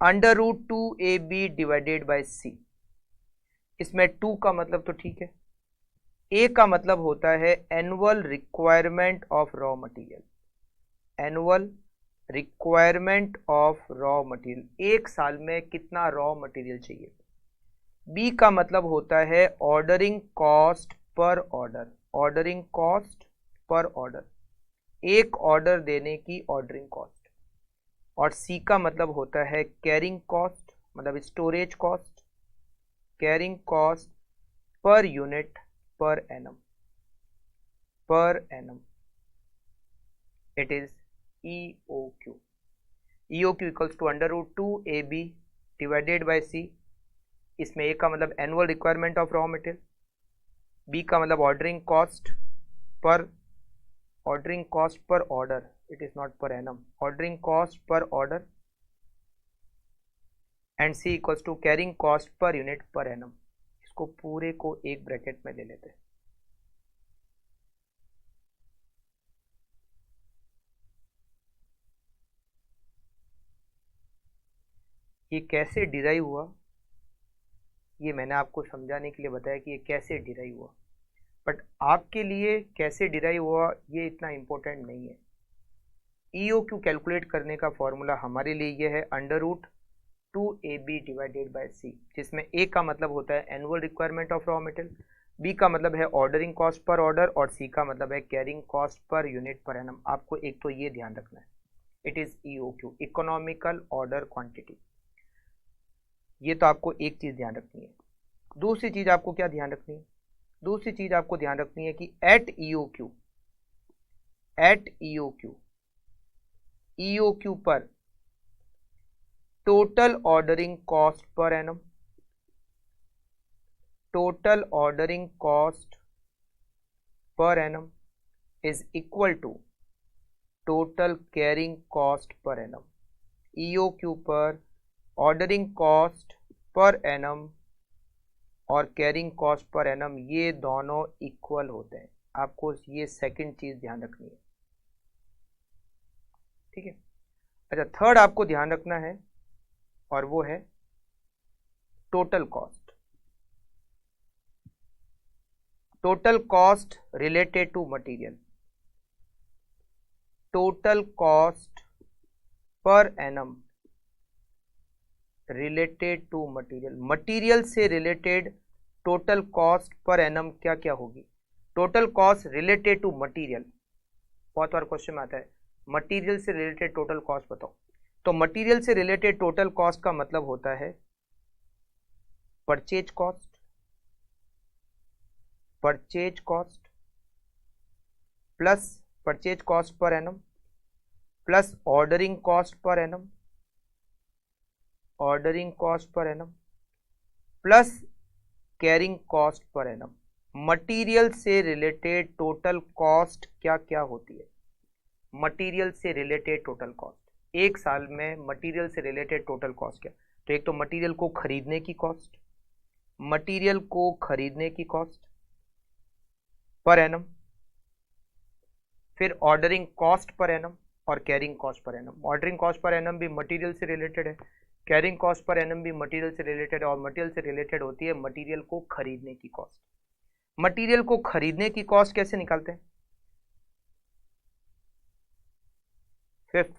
A: under root 2ab divided by C। इसमें 2 का मतलब तो ठीक है, A का मतलब होता है annual requirement of raw material, annual requirement of raw material, एक साल में कितना रॉ मटेरियल चाहिए। B का मतलब होता है ordering cost per order, ordering cost per order, एक ऑर्डर देने की ऑर्डरिंग कॉस्ट। और C का मतलब होता है कैरिंग कॉस्ट मतलब storage cost, carrying cost per unit per annum, it is EOQ। EOQ equals to under root 2ab divided by C। इसमें A का मतलब annual requirement of raw material, B का मतलब ordering cost per order, it is not per annum, ordering cost per order, and C equals to carrying cost per unit per annum. इसको पूरे को एक bracket में ले लेते हैं। ये कैसे डिराइव हुआ, ये मैंने आपको समझाने के लिए बताया कि ये कैसे डिराइव हुआ, बट आपके लिए कैसे डिराइव हुआ ये इतना इंपॉर्टेंट नहीं है। EOQ कैलकुलेट करने का फॉर्मूला हमारे लिए ये है √2AB डिवाइडेड बाय C, जिसमें A का मतलब होता है annual requirement of raw material, B का मतलब है ऑर्डरिंग कॉस्ट पर ऑर्डर और C का मतलब है carrying cost per unit per annum. आपको एक तो ये ध्यान रखना है, it is EOQ, economical order quantity. ये तो आपको एक चीज ध्यान रखनी है। दूसरी चीज आपको क्या ध्यान रखनी है? दूसरी चीज आपको ध्यान रखनी है कि एट EOQ पर total ordering cost per annum, total ordering cost per annum is equal to total carrying cost per annum. EOQ पर ऑर्डरिंग कॉस्ट पर एनम और कैरिंग कॉस्ट पर एनम ये दोनों इक्वल होते हैं। आपको ये सेकंड चीज ध्यान रखनी है, ठीक है। अच्छा, थर्ड आपको ध्यान रखना है और वो है total cost. Total cost related to material, total cost per annum related to material. Material से related total cost per annum क्या क्या होगी? Total cost related to material, बहुत बार क्वेश्चन में आता है मटेरियल से रिलेटेड टोटल कॉस्ट बताओ। तो मटेरियल से रिलेटेड टोटल कॉस्ट का मतलब होता है purchase cost, purchase cost plus purchase cost per annum plus ordering cost per annum, ordering cost per annum plus carrying cost per annum. Material से related total cost क्या क्या होती है? मटेरियल से रिलेटेड टोटल कॉस्ट, एक साल में material से रिलेटेड टोटल कॉस्ट क्या? तो एक तो मटेरियल को खरीदने की कॉस्ट, मटेरियल को खरीदने की कॉस्ट पर एनम, फिर ऑर्डरिंग कॉस्ट पर एनम और carrying cost per annum. Ordering cost per annum भी मटेरियल से रिलेटेड है, कैरिंग कॉस्ट पर एनम भी मटेरियल से रिलेटेड है, और मटेरियल से रिलेटेड होती है मटेरियल को खरीदने की कॉस्ट। मटेरियल को खरीदने की कॉस्ट कैसे निकालते हैं?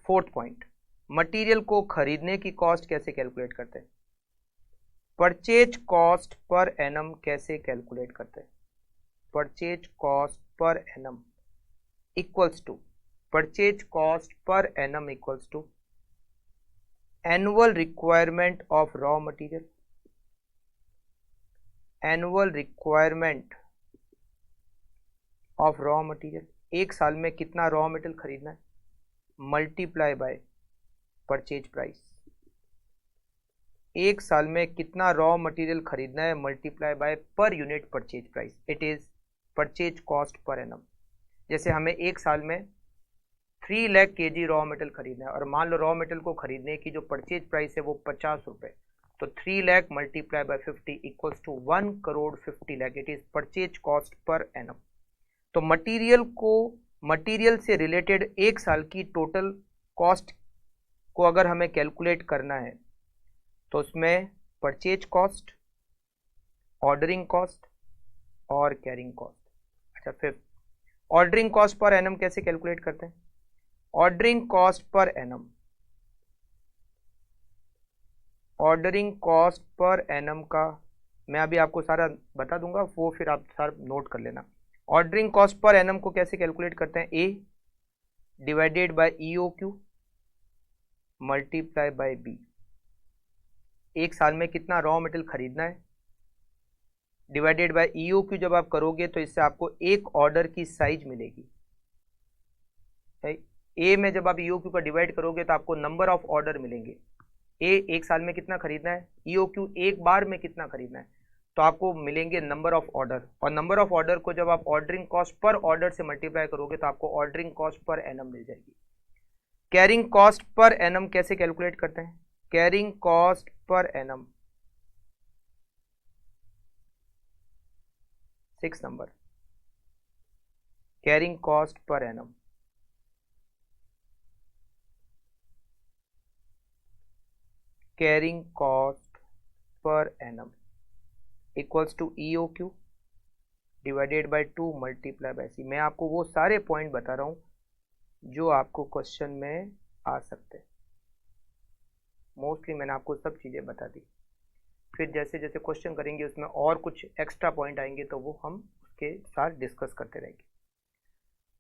A: फोर्थ पॉइंट, मटेरियल को खरीदने की कॉस्ट कैसे कैलकुलेट करते हैं? परचेज कॉस्ट पर एनम कैसे कैलकुलेट करते हैं? Purchase cost per annum equals to, purchase cost per annum equals to annual requirement of raw material, annual requirement of raw material. एक साल में कितना रॉ मटेरियल खरीदना है, मल्टीप्लाई बाय परचेज प्राइस। एक साल में कितना रॉ मटेरियल खरीदना है, multiply by per unit purchase price, it is purchase cost per annum. जैसे हमें एक साल में 3 लाख kg रॉ मटेरियल खरीदना है और मान लो रॉ मटेरियल को खरीदने की जो परचेज प्राइस है वो 50 रुपए, तो 3 lakh multiply by 50 equals to 1 crore 50 lakh, it is purchase cost per annum. तो मटेरियल को, मटेरियल से रिलेटेड एक साल की टोटल कॉस्ट को अगर हमें कैलकुलेट करना है तो उसमें परचेज कॉस्ट, ऑर्डरिंग कॉस्ट और कैरिंग कॉस्ट। अच्छा, fifth, ordering cost per annum कैसे कैलकुलेट करते हैं? Ordering cost per annum, ordering cost per annum का मैं अभी आपको सारा बता दूंगा, वो फिर आप सारा नोट कर लेना। ऑर्डरिंग कॉस्ट पर एनम को कैसे कैलकुलेट करते हैं? A divided by EOQ multiply by B. एक साल में कितना रॉ मटेरियल खरीदना है डिवाइडेड बाय EOQ जब आप करोगे तो इससे आपको एक ऑर्डर की साइज मिलेगी। ए में जब आप EOQ का डिवाइड करोगे तो आपको नंबर ऑफ ऑर्डर मिलेंगे। ए एक साल में कितना खरीदना है, EOQ एक बार में कितना खरीदना है, तो आपको मिलेंगे नंबर ऑफ ऑर्डर, और नंबर ऑफ ऑर्डर को जब आप ऑर्डरिंग कॉस्ट पर ऑर्डर से मल्टीप्लाई करोगे तो आपको ऑर्डरिंग कॉस्ट पर एनम मिल जाएगी। कैरिंग कॉस्ट पर एनम कैसे कैलकुलेट करते हैं? Carrying cost per annum. 6 number, carrying cost per annum. Carrying cost per annum equals to EOQ divided by 2 multiply by C। मैं आपको वो सारे पॉइंट बता रहा हूं जो आपको क्वेश्चन में आ सकते हैं। मोस्टली मैंने आपको सब चीजें बता दी, फिर जैसे जैसे क्वेश्चन करेंगे उसमें और कुछ एक्स्ट्रा पॉइंट आएंगे तो वो हम उसके साथ डिस्कस करते रहेंगे।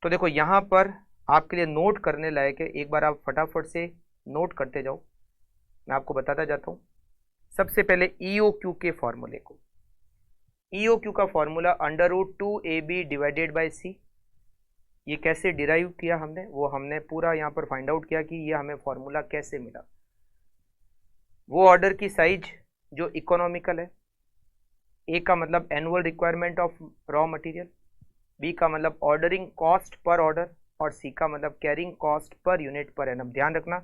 A: तो देखो यहाँ पर आपके लिए नोट करने लायक है, एक बार आप फटाफट से नोट करते जाओ, मैं आपको बताता जाता हूँ। सबसे पहले EOQ के फॉर्मूले को, EOQ का formula √2AB divided by C। ये कैसे डिराइव किया हमने, वो हमने पूरा यहाँ पर फाइंड आउट किया कि ये हमें फॉर्मूला कैसे मिला। वो ऑर्डर की साइज जो इकोनॉमिकल है, ए का मतलब annual requirement of raw material, B का मतलब ऑर्डरिंग कॉस्ट पर ऑर्डर, और सी का मतलब carrying cost per unit per annum. ध्यान रखना,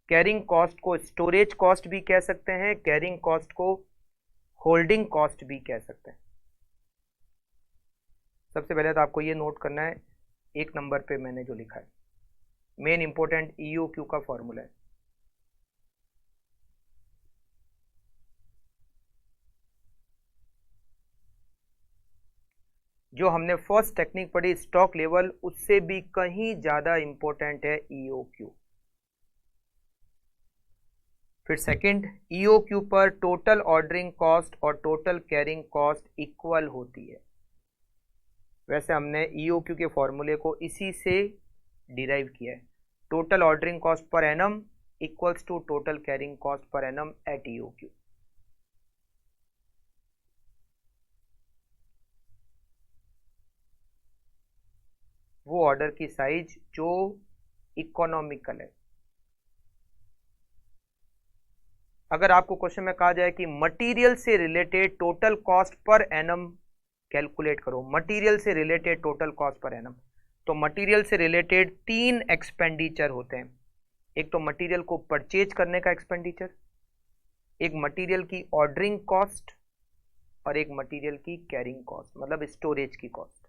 A: कैरिंग कॉस्ट को स्टोरेज कॉस्ट भी कह सकते हैं, कैरिंग कॉस्ट को होल्डिंग कॉस्ट भी कह सकते हैं। सबसे पहले तो आपको ये नोट करना है, 1 नंबर पे मैंने जो लिखा है मेन इंपॉर्टेंट EOQ का फॉर्मूला है। जो हमने फर्स्ट टेक्निक पढ़ी स्टॉक लेवल, उससे भी कहीं ज्यादा इंपॉर्टेंट है EOQ। फिर सेकंड, EOQ पर टोटल ऑर्डरिंग कॉस्ट और टोटल कैरिंग कॉस्ट इक्वल होती है। वैसे हमने EOQ के फॉर्मूले को इसी से डिराइव किया है। Total ordering cost per annum equals to total carrying cost per annum at EOQ। वो ऑर्डर की साइज जो इकोनॉमिकल है। अगर आपको क्वेश्चन में कहा जाए कि मटेरियल से related total cost per annum calculate करो, मटेरियल से related total cost per annum, तो मटेरियल से रिलेटेड 3 एक्सपेंडिचर होते हैं। एक तो मटेरियल को परचेज करने का एक्सपेंडिचर, एक मटेरियल की ऑर्डरिंग कॉस्ट, और एक मटेरियल की कैरिंग कॉस्ट मतलब स्टोरेज की कॉस्ट।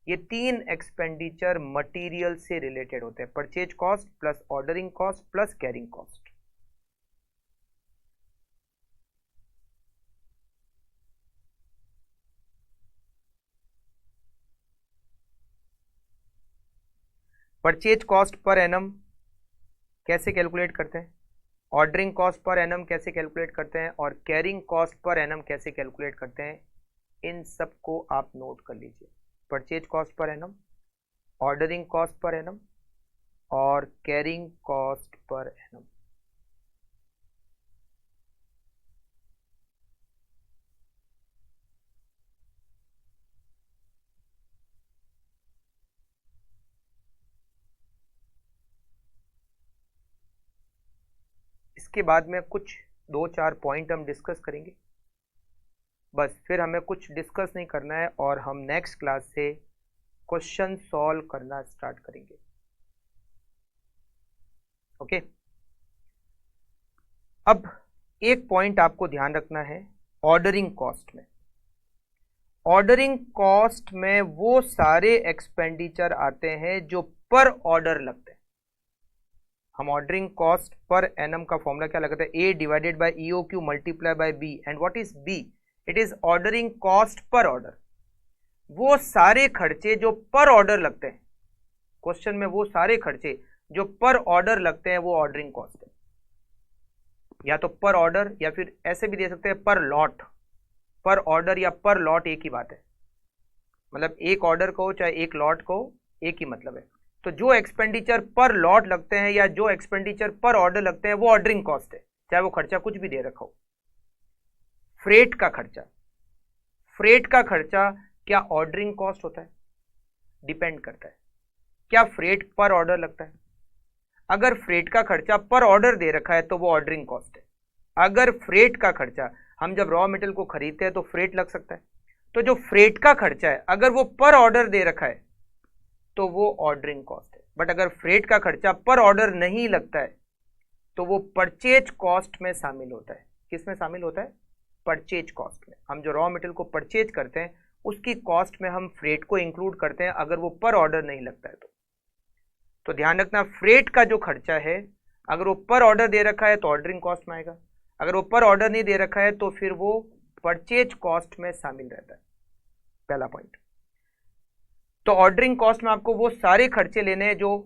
A: ये 3 एक्सपेंडिचर मटेरियल से रिलेटेड होते हैं, purchase cost plus ordering cost plus carrying cost. Purchase cost per annum कैसे कैलकुलेट करते हैं, ऑर्डरिंग कॉस्ट पर एनम कैसे कैलकुलेट करते हैं, और कैरिंग कॉस्ट पर एनम कैसे कैलकुलेट करते हैं, इन सब को आप नोट कर लीजिए। Purchase cost per annum, ordering cost per annum और कैरिंग कॉस्ट पर एनम। इसके बाद में कुछ 2-4 पॉइंट हम डिस्कस करेंगे, बस फिर हमें कुछ डिस्कस नहीं करना है और हम नेक्स्ट क्लास से क्वेश्चन सॉल्व करना स्टार्ट करेंगे। ओके, अब एक पॉइंट आपको ध्यान रखना है, ऑर्डरिंग कॉस्ट में, ऑर्डरिंग कॉस्ट में वो सारे एक्सपेंडिचर आते हैं जो पर ऑर्डर लगते हैं। हम ऑर्डरिंग कॉस्ट पर एनम का फॉर्मूला क्या लगाते हैं, A divided by EOQ multiply by B, and what is B, it is ordering cost per order. वो सारे खर्चे जो पर ऑर्डर लगते हैं, क्वेश्चन में वो सारे खर्चे जो पर ऑर्डर लगते हैं वो ऑर्डरिंग कॉस्ट है। या तो पर ऑर्डर या फिर ऐसे भी दे सकते हैं पर लॉट। पर ऑर्डर या पर लॉट एक ही बात है, मतलब एक ऑर्डर को चाहे एक लॉट को एक ही मतलब है। तो जो एक्सपेंडिचर पर लॉट लगते हैं या जो एक्सपेंडिचर पर ऑर्डर लगते हैं वो ऑर्डरिंग कॉस्ट है, चाहे वो खर्चा कुछ भी दे रखा हो। फ्रेट का खर्चा, फ्रेट का खर्चा क्या ऑर्डरिंग कॉस्ट होता है, डिपेंड करता है। क्या फ्रेट पर ऑर्डर लगता है, अगर फ्रेट का खर्चा पर ऑर्डर दे रखा है तो वो ऑर्डरिंग कॉस्ट है। अगर फ्रेट का खर्चा, हम जब रॉ मटेरियल को खरीदते हैं तो फ्रेट लग सकता है, तो जो फ्रेट का खर्चा है अगर वो पर ऑर्डर दे रखा है तो वो ऑर्डरिंग कॉस्ट है। बट अगर फ्रेट का खर्चा पर ऑर्डर नहीं लगता है तो वो परचेज कॉस्ट में शामिल होता है। किस में शामिल होता है? परचेज कॉस्ट में। हम जो रॉ मटेरियल को परचेज करते हैं उसकी कॉस्ट में हम फ्रेट को इंक्लूड करते हैं, अगर वो पर ऑर्डर नहीं लगता है तो ध्यान रखना फ्रेट का जो खर्चा है अगर वो पर ऑर्डर दे रखा है तो ऑर्डरिंग कॉस्ट में आएगा, अगर वो पर ऑर्डर नहीं दे रखा है तो फिर वो परचेज कॉस्ट में शामिल रहता है। पहला पॉइंट। तो ऑर्डरिंग कॉस्ट में आपको वो सारे खर्चे लेने हैं जो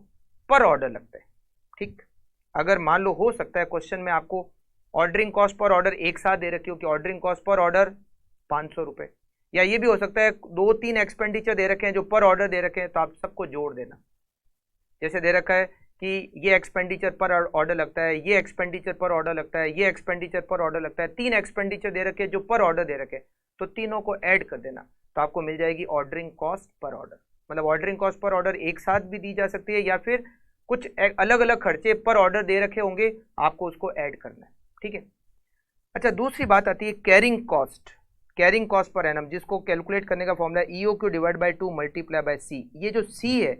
A: पर ऑर्डर लगते हैं। ठीक, अगर मान लो हो सकता है क्वेश्चन में आपको ऑर्डरिंग कॉस्ट पर ऑर्डर एक साथ दे रखी हो कि ऑर्डरिंग कॉस्ट पर ऑर्डर 500 रुपए, या ये भी हो सकता है 2-3 एक्सपेंडिचर दे रखे हैं जो पर ऑर्डर दे रखे हैं, तो आप सबको जोड़ देना। जैसे दे रखा है कि ये एक्सपेंडिचर पर ऑर्डर लगता है, ये एक्सपेंडिचर पर ऑर्डर लगता है, ये एक्सपेंडिचर पर ऑर्डर लगता है, 3 एक्सपेंडिचर दे रखे हैं जो पर ऑर्डर दे रखे हैं, तो तीनों को ऐड कर देना, तो आपको मिल जाएगी ऑर्डरिंग कॉस्ट पर ऑर्डर। मतलब ऑर्डरिंग कॉस्ट पर ऑर्डर एक साथ भी दी जा सकती है या फिर कुछ अलग अलग खर्चे पर ऑर्डर दे रखे होंगे, आपको उसको ऐड करना है। ठीक है। अच्छा, दूसरी बात आती है carrying cost. Carrying cost per annum, जिसको कैलकुलेट करने का formula EOQ divide by 2 multiply by C। ये जो C है,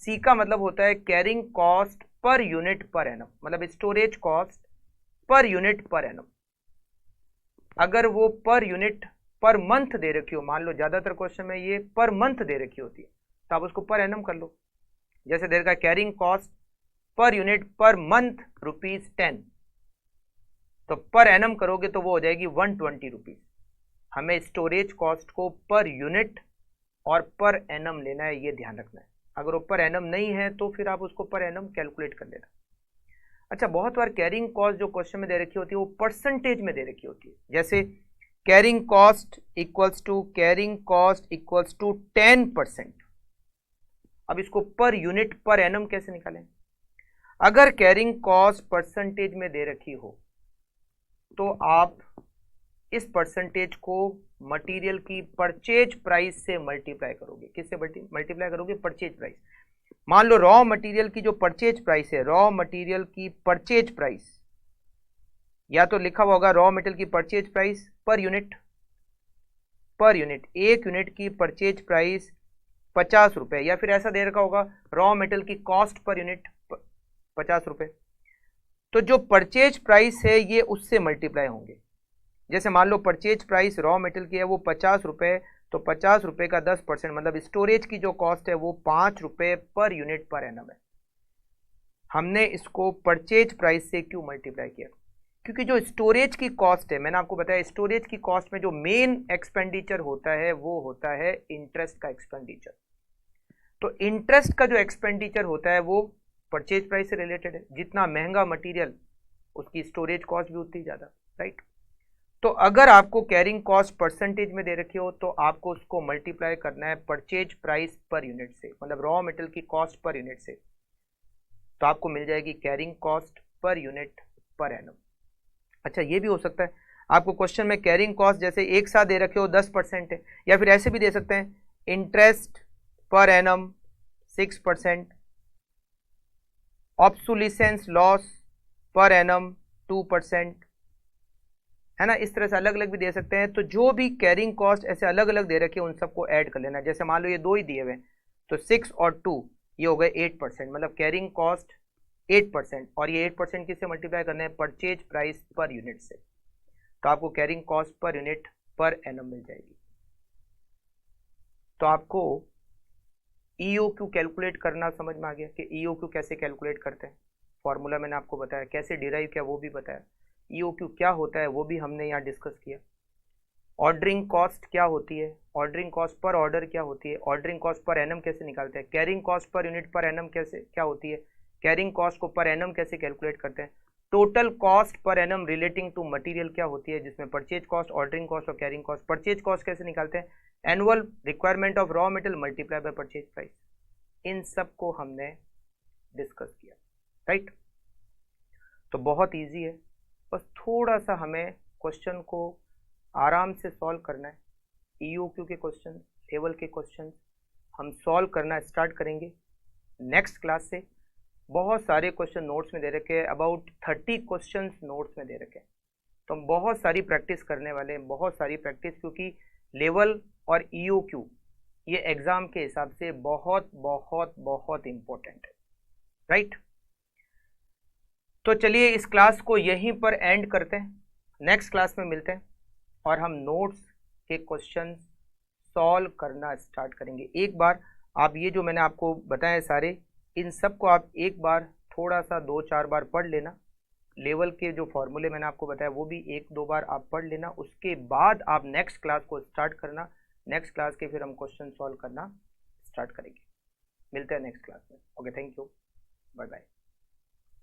A: C का मतलब होता है carrying cost per unit per annum, मतलब storage cost per unit per annum. अगर वो पर यूनिट पर मंथ दे रखी हो, मान लो ज्यादातर क्वेश्चन में ये पर मंथ दे रखी होती है, तो आप उसको पर एनम कर लो। जैसे दे रखा है carrying cost per unit per month ₹10, तो पर एनम करोगे तो वो हो जाएगी 120 रुपीज। हमें स्टोरेज कॉस्ट को पर यूनिट और पर एनम लेना है, ये ध्यान रखना है। अगर वो पर एनम नहीं है तो फिर आप उसको पर एनम कैलकुलेट कर लेना। अच्छा, बहुत बार कैरिंग कॉस्ट जो क्वेश्चन में दे रखी होती है वो परसेंटेज में दे रखी होती है। जैसे कैरिंग कॉस्ट इक्वल्स टू 10%। अब इसको पर यूनिट पर एनम कैसे निकालें? अगर कैरिंग कॉस्ट परसेंटेज में दे रखी हो तो आप इस परसेंटेज को मटेरियल की परचेज प्राइस से मल्टीप्लाई करोगे। किससे मल्टीप्लाई करोगे? Purchase price. मान लो रॉ मटेरियल की जो परचेज प्राइस है, रॉ मटेरियल की परचेज प्राइस, या तो लिखा हुआ होगा रॉ मटेरियल की परचेज प्राइस पर यूनिट, एक यूनिट की परचेज प्राइस 50 रुपए, या फिर ऐसा दे रखा होगा रॉ मटेरियल की कॉस्ट पर यूनिट 50 रुपए। तो जो परचेज प्राइस है ये उससे मल्टीप्लाई होंगे। जैसे मान लो परचेज प्राइस रॉ मटेरियल की है वो 50 रुपए, तो 50 रुपए का 10% मतलब स्टोरेज की जो कॉस्ट है वो 5 रुपए पर यूनिट पर एनम है। हमने इसको परचेज प्राइस से क्यों मल्टीप्लाई किया? क्योंकि जो स्टोरेज की कॉस्ट है, मैंने आपको बताया स्टोरेज की कॉस्ट में जो मेन एक्सपेंडिचर होता है वो होता है इंटरेस्ट का एक्सपेंडिचर। तो इंटरेस्ट का जो एक्सपेंडिचर होता है वो परचेज प्राइस से रिलेटेड है। जितना महंगा मटेरियल उसकी स्टोरेज कॉस्ट भी उतनी ज्यादा, राइट। तो अगर आपको कैरिंग कॉस्ट परसेंटेज में दे रखी हो तो आपको उसको मल्टीप्लाई करना है परचेज प्राइस पर यूनिट से, मतलब रॉ मटेरियल की कॉस्ट पर यूनिट से, तो आपको मिल जाएगी carrying cost per unit per annum. अच्छा, ये भी हो सकता है आपको क्वेश्चन में कैरिंग कॉस्ट जैसे एक साथ दे रखे हो 10% है, या फिर ऐसे भी दे सकते हैं इंटरेस्ट पर annum 6%, obsolescence loss per annum 2%, है ना। इस तरह से अलग अलग भी दे सकते हैं। तो जो भी कैरिंग कॉस्ट ऐसे अलग अलग दे रखे हैं उन सबको ऐड कर लेना। जैसे मान लो ये 2 ही दिए हुए, तो 6 और 2 ये हो गए 8%, मतलब कैरिंग कॉस्ट 8%, और ये 8% किससे मल्टीप्लाई करना है? परचेज प्राइस पर यूनिट से, तो आपको carrying cost per unit per annum मिल जाएगी। तो आपको EOQ कैलकुलेट करना समझ में आ गया कि EOQ कैसे कैलकुलेट करते हैं। फॉर्मूला मैंने आपको बताया, कैसे डिराइव किया वो भी बताया, EOQ क्या होता है वो भी हमने यहाँ डिस्कस किया। ऑर्डरिंग कॉस्ट क्या होती है, ऑर्डरिंग कॉस्ट पर ऑर्डर क्या होती है, ऑर्डरिंग कॉस्ट पर एनम कैसे निकालते हैं, carrying cost per unit per annum कैसे क्या होती है, कैरिंग कॉस्ट को पर एनम कैसे कैलकुलेट करते हैं, total cost per annum relating to material क्या होती है, जिसमें परचेज कॉस्ट, ऑर्डरिंग कॉस्ट और कैरिंग कॉस्ट। परचेज कॉस्ट कैसे निकालते हैं? Annual requirement of raw material multiply by purchase price. इन सब को हमने डिस्कस किया, राइट। तो बहुत ईजी है, बस थोड़ा सा हमें क्वेश्चन को आराम से सॉल्व करना है। EOQ के क्वेश्चन, लेवल के क्वेश्चन हम सॉल्व करना स्टार्ट करेंगे नेक्स्ट क्लास से। बहुत सारे क्वेश्चन नोट्स में दे रखे हैं, अबाउट 30 क्वेश्चन नोट्स में दे रखे हैं, तो हम बहुत सारी प्रैक्टिस करने वाले हैं, बहुत सारी प्रैक्टिस, क्योंकि लेवल और EOQ ये एग्जाम के हिसाब से बहुत बहुत बहुत इंपॉर्टेंट है, राइट। तो चलिए इस क्लास को यहीं पर एंड करते हैं, नेक्स्ट क्लास में मिलते हैं और हम नोट्स के क्वेश्चन सॉल्व करना स्टार्ट करेंगे। एक बार आप ये जो मैंने आपको बताया सारे, इन सब को आप एक बार थोड़ा सा 2-4 बार पढ़ लेना। लेवल के जो फॉर्मूले मैंने आपको बताया वो भी 1-2 बार आप पढ़ लेना। उसके बाद आप नेक्स्ट क्लास को स्टार्ट करना। नेक्स्ट क्लास के फिर हम क्वेश्चन सॉल्व करना स्टार्ट करेंगे। मिलते हैं नेक्स्ट क्लास में। Okay, thank you, bye bye.